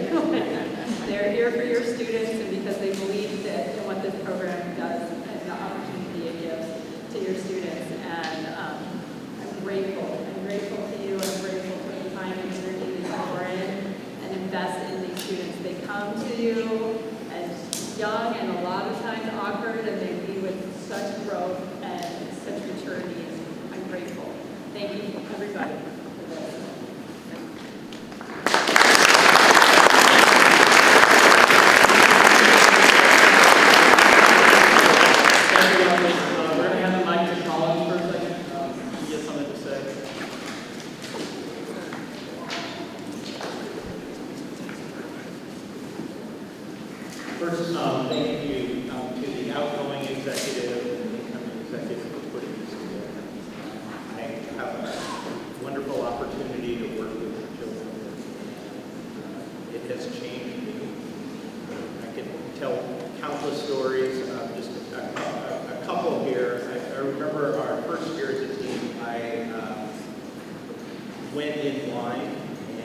They're here for your students and because they believe that in what this program does and the opportunity it gives to your students. And I'm grateful. I'm grateful to you. I'm grateful for the time and energy that you pour in and invest in these students. They come to you as young and a lot of times awkward, and they leave with such growth and such maturity. And I'm grateful. Thank you, everybody. First, thank you to the outgoing executive and the incoming executive for putting this together. I have a wonderful opportunity to work with the children. It has changed me. I could tell countless stories. Just a couple here. I remember our first year as a team, I went in line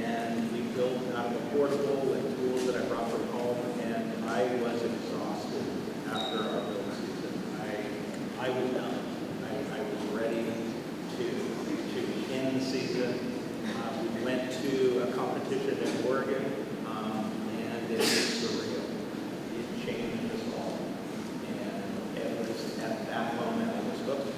and we built out of a portable with tools that I brought from home. I was exhausted after our build season. I was done. I was ready to end the season. We went to a competition in Oregon, and it was surreal. It changed us all. And it was at that moment I was hooked.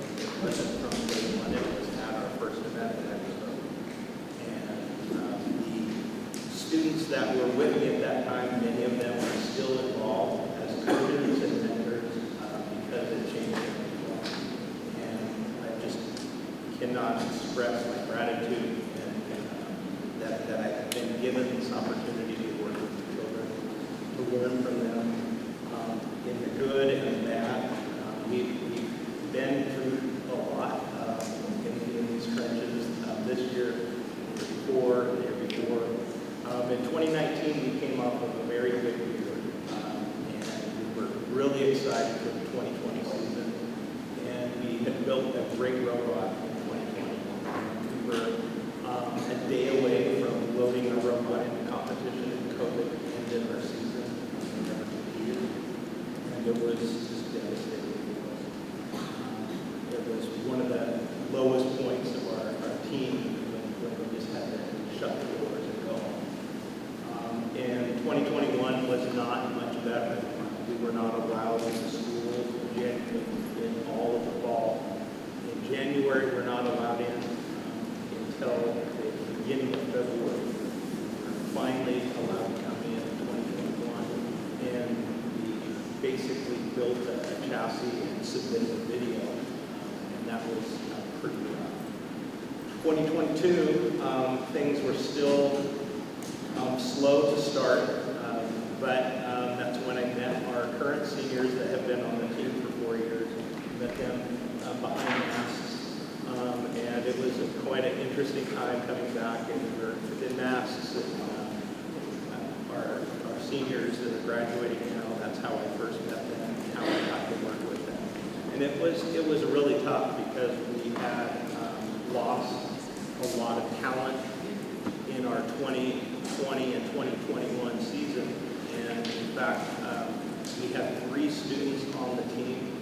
that were with me at that time, many of them are still involved as coaches and mentors because it changed everything. And I just cannot express my gratitude and that I've been given this opportunity to work with the children, to learn from them in the good and the bad. We've been through a lot in these trenches this year, the year before. In 2019, we came off of a very good year, and we were really excited for the 2020 season. And we had built a great robot in 2020. We were a day away from loading our robot into competition, and COVID ended our season. We never competed, and it was just devastating. It was one of the lowest points of our team when we just had to shut the doors and go home. And 2021 was not much better. We were not allowed into school in all of the fall. In January, we were not allowed in until the beginning of February. We were finally allowed to come in 2021. And we basically built a chassis and submitted a video. And that was pretty rough. 2022, things were still slow to start, but that's when I met our current seniors that have been on the team for 4 years. Met them behind masks, and it was quite an interesting time coming back, and we were in masks. And our seniors that are graduating now, that's how I first met them, and how I got to work with them. And it was really tough because we had lost a lot of talent in our 2020 and 2021 season. And in fact, we had 3 students on the team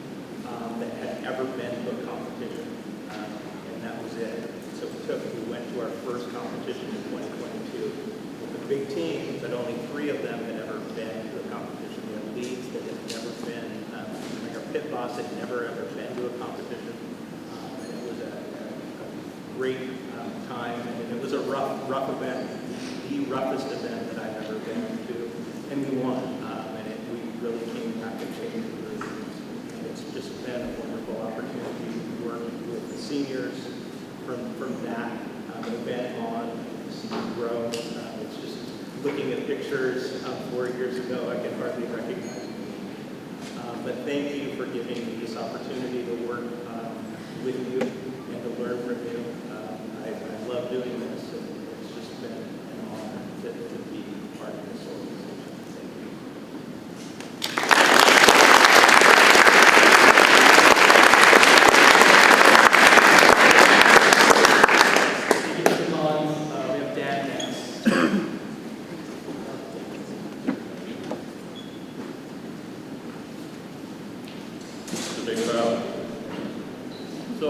that had ever been to a competition, and that was it. So we went to our first competition in 2022 with a big team, but only 3 of them had ever been to a competition. We had leads that had never been, like our pit boss had never ever been to a competition. And it was a great time, and it was a rough event, the roughest event that I've ever been to, and we won, we really came back and changed the group. And it's just been a wonderful opportunity to work with the seniors from that event on, to see them grow. It's just looking at pictures 4 years ago, I can hardly recognize me. But thank you for giving me this opportunity to work with you and to learn from you. I love doing this, and it's just been an honor to be part of this organization. Thank you. Thank you, Mr. Collins. We have Dan next. It's a big crowd. So,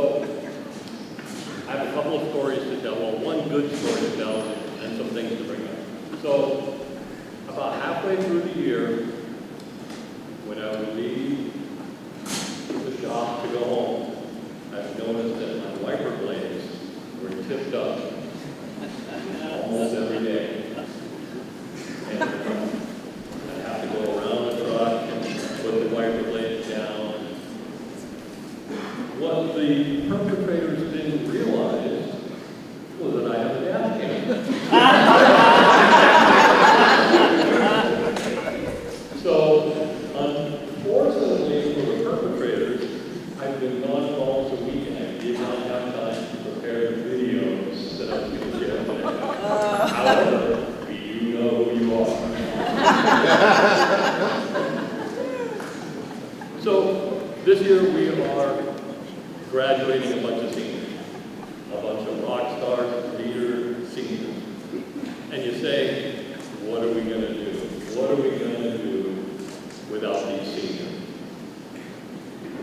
I have a couple of stories to tell. Well, one good story to tell and some things to bring up. So, about halfway through the year, when I would leave the shop to go home, I've noticed that my wiper blades were tipped up almost every day. And I have to go around the truck and put the wiper blades down. What the perpetrators didn't realize was that I have a dash cam. So, unfortunately for the perpetrators, I've been gone for almost a week and I did not have time to prepare the videos that I was going to share today. However, you know who you are. So, this year we are graduating a bunch of seniors, a bunch of rock stars, leaders, seniors. And you say, what are we going to do? What are we going to do without these seniors?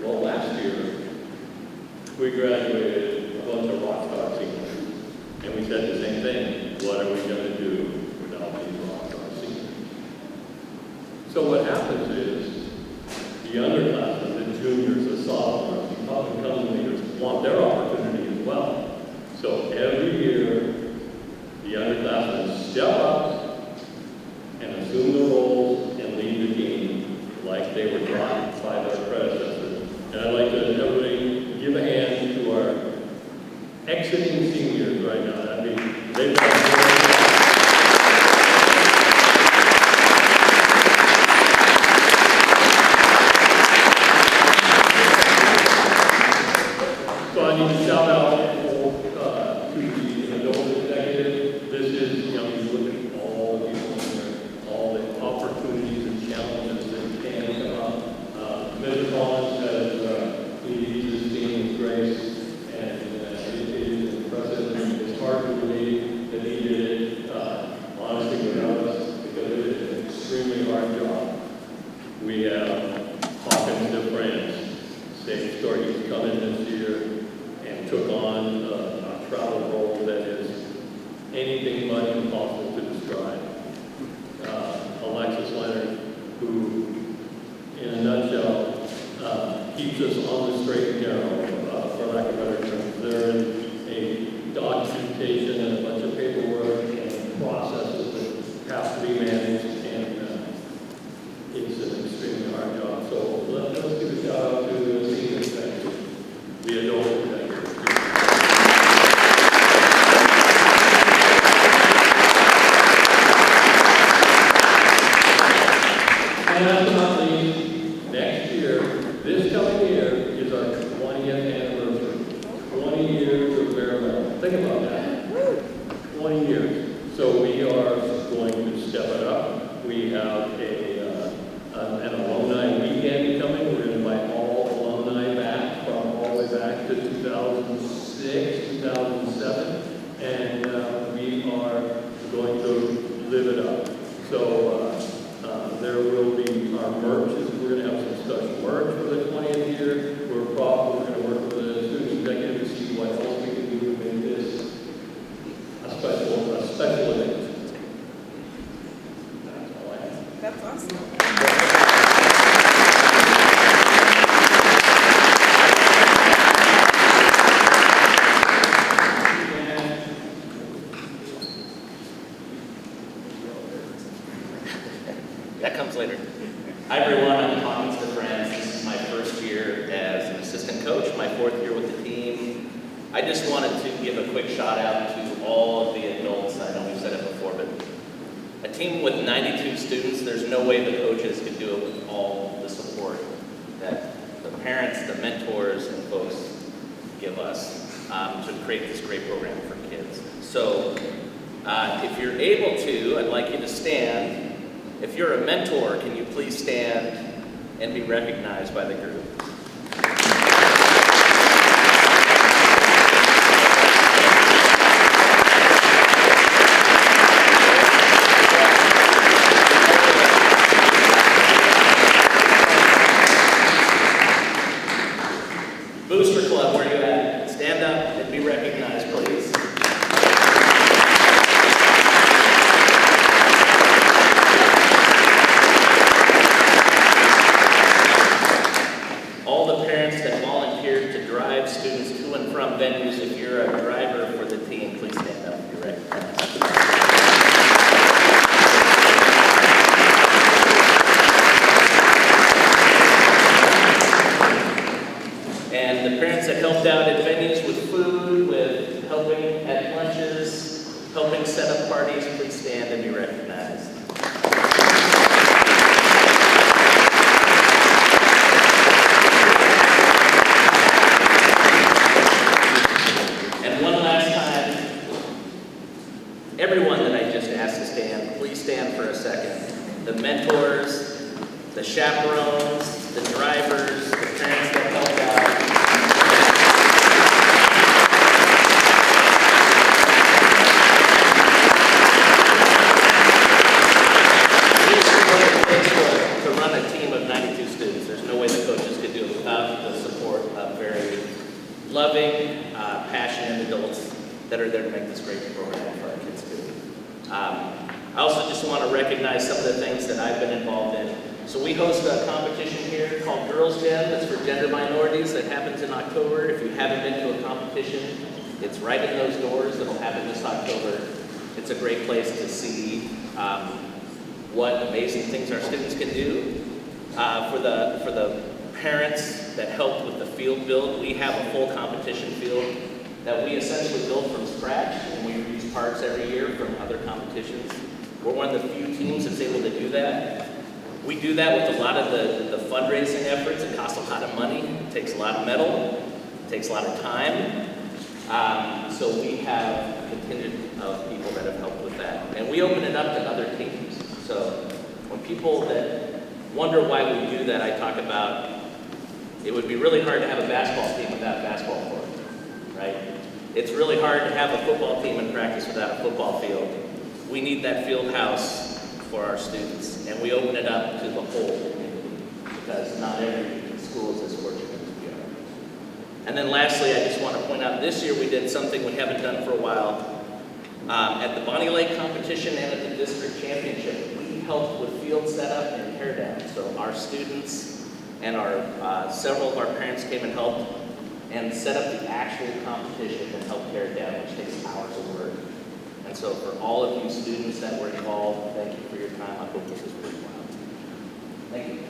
Well, last year, we graduated a bunch of rock star seniors. And we said the same thing, what are we going to do without these rock star seniors? So what happens is, the underclassmen, the juniors, the sophomores, the up-and-coming leaders want their opportunity as well. So every year, the underclassmen step up sitting seniors right now. I mean, they've got so I need to shout out to the adult executive. This is, you look at all the people in there, all the opportunities and challenges that can come up. Mr. Collins has leads his team with grace, and it is impressive. It's hard to believe that he did it, honestly, without us, because it is an extremely hard job. We have Hawkins DeFrance, same story. He's come in this year and took on a travel role that is anything but impossible to describe. Alexis Leonard, who, in a nutshell, keeps us on the straight and narrow, for lack of better terms. There is a documentation and a bunch of paperwork and processes that have to be managed, and it's an extremely hard job. So let's give a shout out to the senior executive, the adult executive. And last but not least, next year, this coming year, is our 20th anniversary. 20 years of Bear Metal. Think about that. 20 years. So we are going to step it up. We have an alumni weekend coming. We're going to invite all alumni back from all the way back to 2006, 2007. And we are going to live it up. So there will be our merch. We're going to have some special merch for the 20th year. We're going to work with the student executive to see what else we can do to make this a special event. That's all I have. That's awesome. That comes later. Hi everyone, I'm Hawkins DeFrance. This is my first year as an assistant coach, my 4th year with the team. I just wanted to give a quick shout out to all of the adults. I know we've said it before, but a team with 92 students, there's no way the coaches could do it with all the support that the parents, the mentors, and folks give us to create this great program for kids. So if you're able to, I'd like you to stand. If you're a mentor, can you please stand and be recognized by the group? Booster Club, where you at? Stand up and be recognized, please. All the parents that volunteered to drive students to and from venues, if you're a driver for the team, please stand up and be recognized. And the parents that helped out at venues with food, with helping at lunches, helping set up parties, please stand and be recognized. And one last time, everyone that I just asked to stand, please stand for a second. The mentors, the chaperones, the drivers, the parents that helped out. To run a team of 92 students, there's no way the coaches could do it without the support of very loving, passionate adults that are there to make this great program for our kids too. I also just want to recognize some of the things that I've been involved in. So we host a competition here called Girls Gen. That's for gender minorities. That happens in October. If you haven't been to a competition, it's right in those doors. It'll happen this October. It's a great place to see what amazing things our students can do. For the parents that helped with the field build, we have a full competition field. that we essentially build from scratch, and we reuse parts every year from other competitions. We're one of the few teams that's able to do that. We do that with a lot of the fundraising efforts. It costs a lot of money, it takes a lot of metal, it takes a lot of time. So we have a contingent of people that have helped with that. And we open it up to other teams. So when people that wonder why we do that, I talk about it would be really hard to have a basketball team without a basketball court, right? It's really hard to have a football team in practice without a football field. We need that field house for our students, and we open it up to the whole community because not every school is as fortunate as we are. And then lastly, I just want to point out this year we did something we haven't done for a while. At the Bonnie Lake competition and at the district championship, we helped with field setup and tear down. So our students and our several of our parents came and helped and set up the actual competition and helped tear it down, which takes hours of work. And so for all of you students that were involved, thank you for your time. I hope this is worthwhile. Thank you.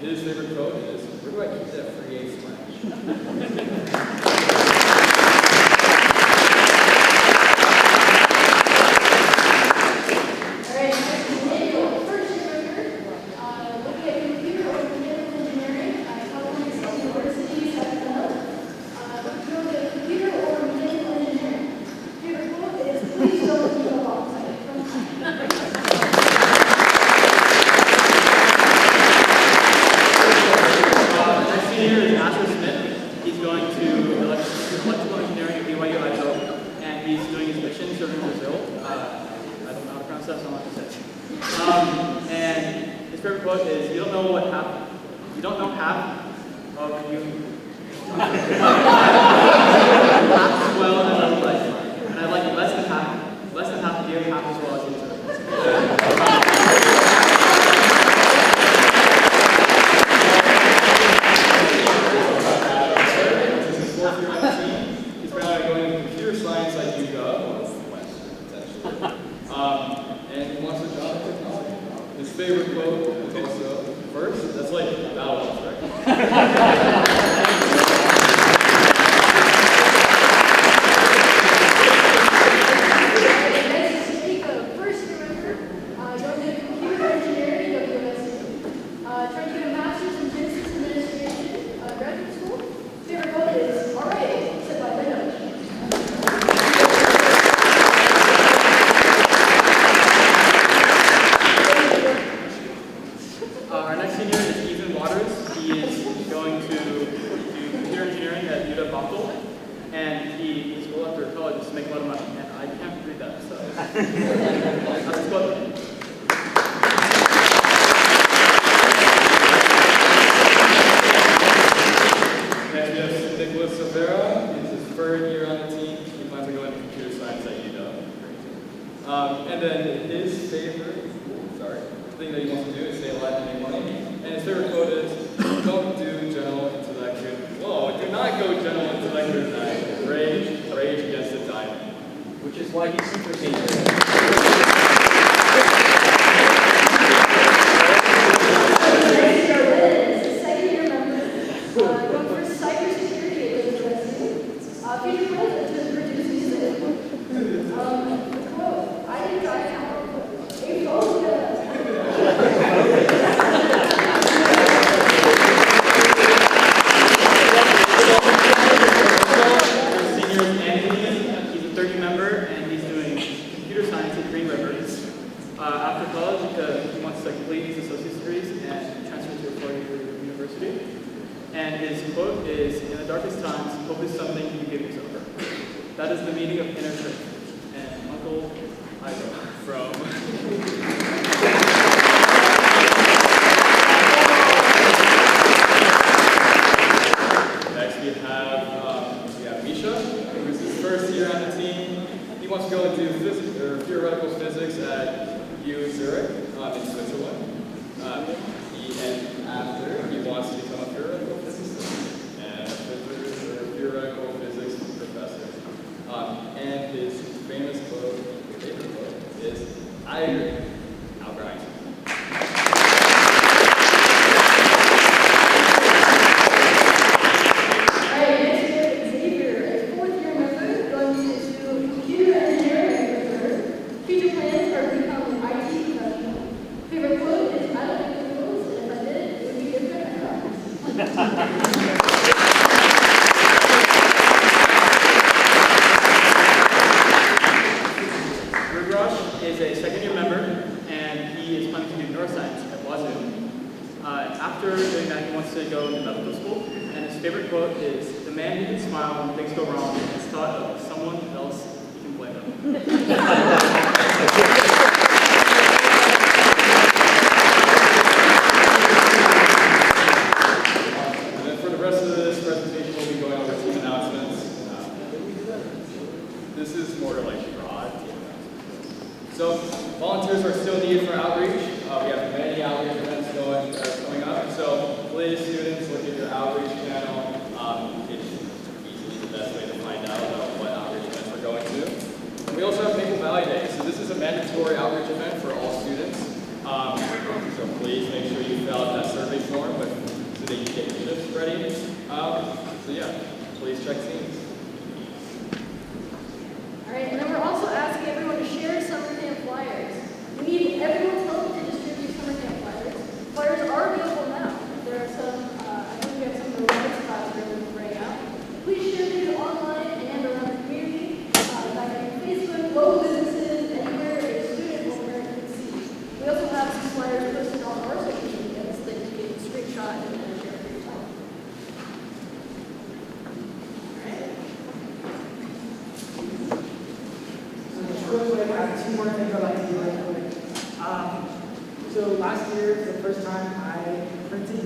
his favorite quote is, "Where do I keep that free ace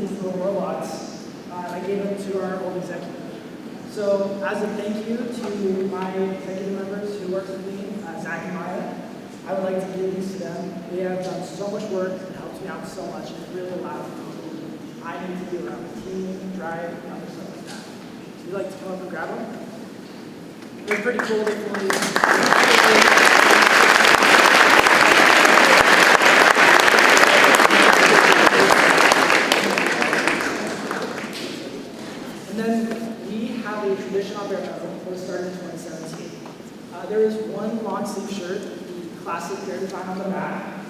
these little robots, and I gave them to our old executive. So as a thank you to my executive members who work with me, Zach and Maya, I would like to give these to them. They have done so much work and helped me out so much, and it really allows me to do what I need to do around the team, drive, and other stuff like that. So you'd like to come up and grab them? They're pretty cool. They're cool. And then we have a tradition on Bear Metal that was started in 2017. There is one long sleeve shirt, the classic Bear design on the back.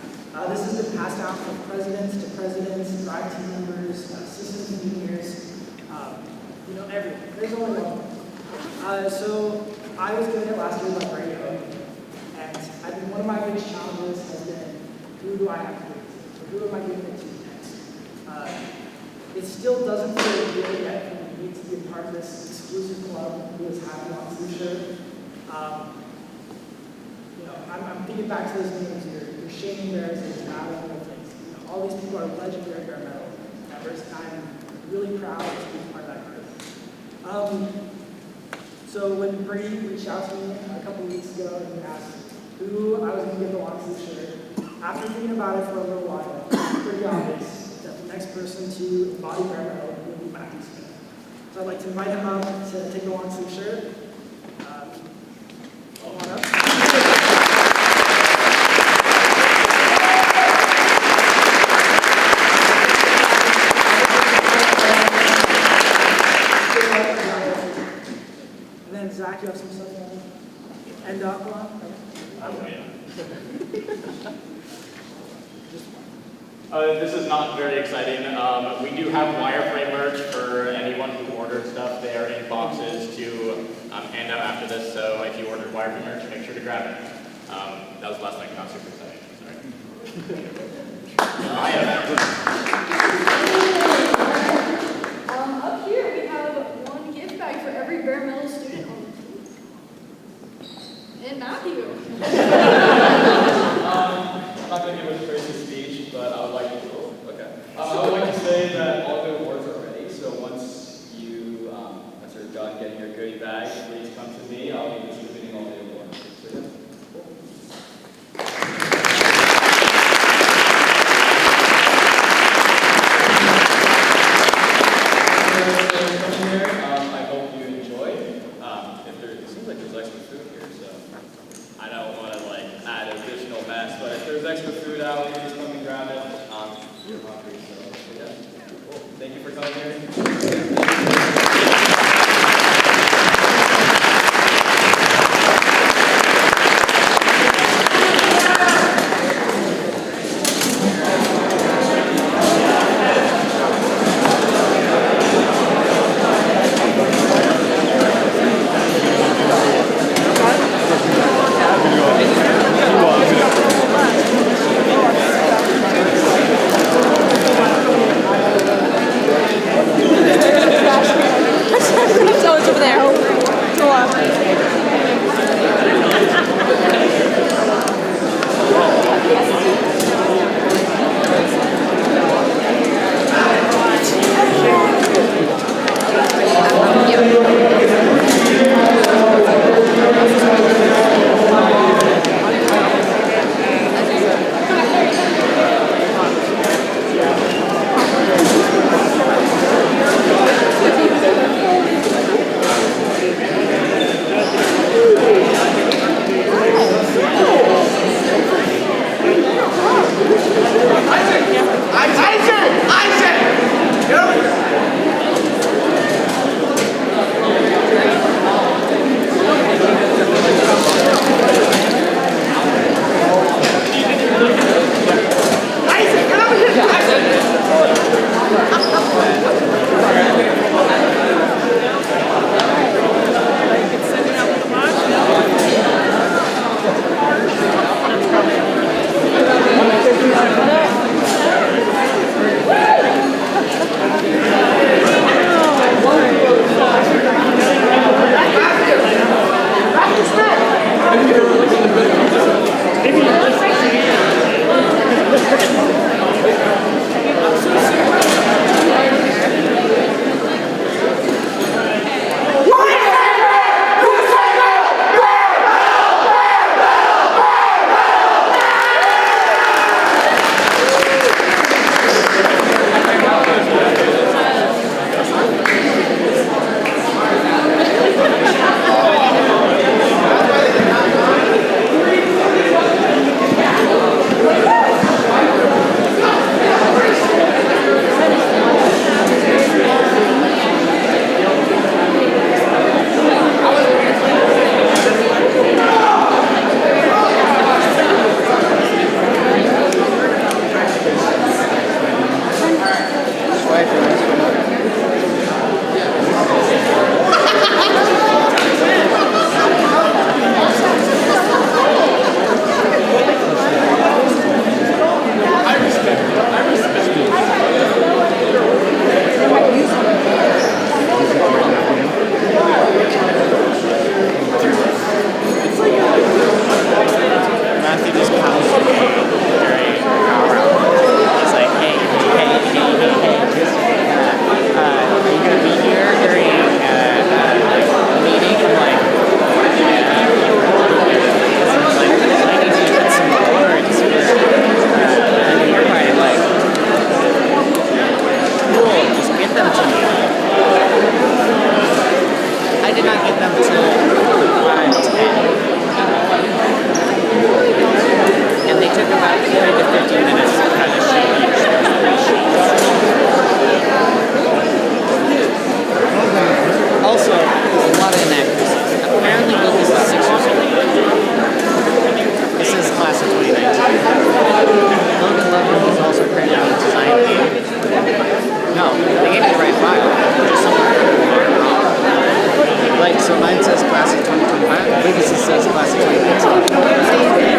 This has been passed down from presidents to presidents, drive team members, assistant engineers, everyone. There's only one. So I was given it last year by Brady Oak, and I think one of my biggest challenges has been, who do I have to give it to? Or who am I giving it to next? It still doesn't feel real yet for me to be a part of this exclusive club who has had a long sleeve shirt. I'm thinking back to those names here. Your Shane Bears, there's Madeline, things. All these people are legendary Bear Metal members, and I'm really proud to be part of that group. So when Brady reached out to me a couple weeks ago and asked who I was going to give the long sleeve shirt, after thinking about it for a little while, it's pretty obvious that the next person to embody Bear Metal would be Matthew Smith. So I'd like to invite him up to take the long sleeve shirt. Come on up. Zach, you have some stuff you want to end up on? Oh, yeah. This is not very exciting. We do have wireframe merch for anyone who ordered stuff. They are in boxes to hand out after this, so if you ordered wireframe merch, make sure to grab it. That was the last thing, not super exciting. Sorry. Up here we have one gift bag for every Bear Metal student on the team. And Matthew. I'm not going to give a crazy speech, but I would like to say that all the awards are ready. So once you guys are done getting your goodie bag, please come to me. I'll be distributing all the awards. So, yeah. Matthew just comes to me during power. He's like, hey, are you gonna be here during like a meeting? I'm like, yeah. He's like, I need you to put some words for, and you're probably like, cool, just get them to me. I did not get them till 5:10. And they took about 30 to 15 minutes to kind of show each of those 3 sheets. Also, a lot of inaccuracies. Apparently, Lucas is 6 years old. This is the class of 2019. Logan Loveland is also credited with design game. No, they gave me the right file. Just something wrong. Like, so mine says class of 2025, Lucas says class of 2019.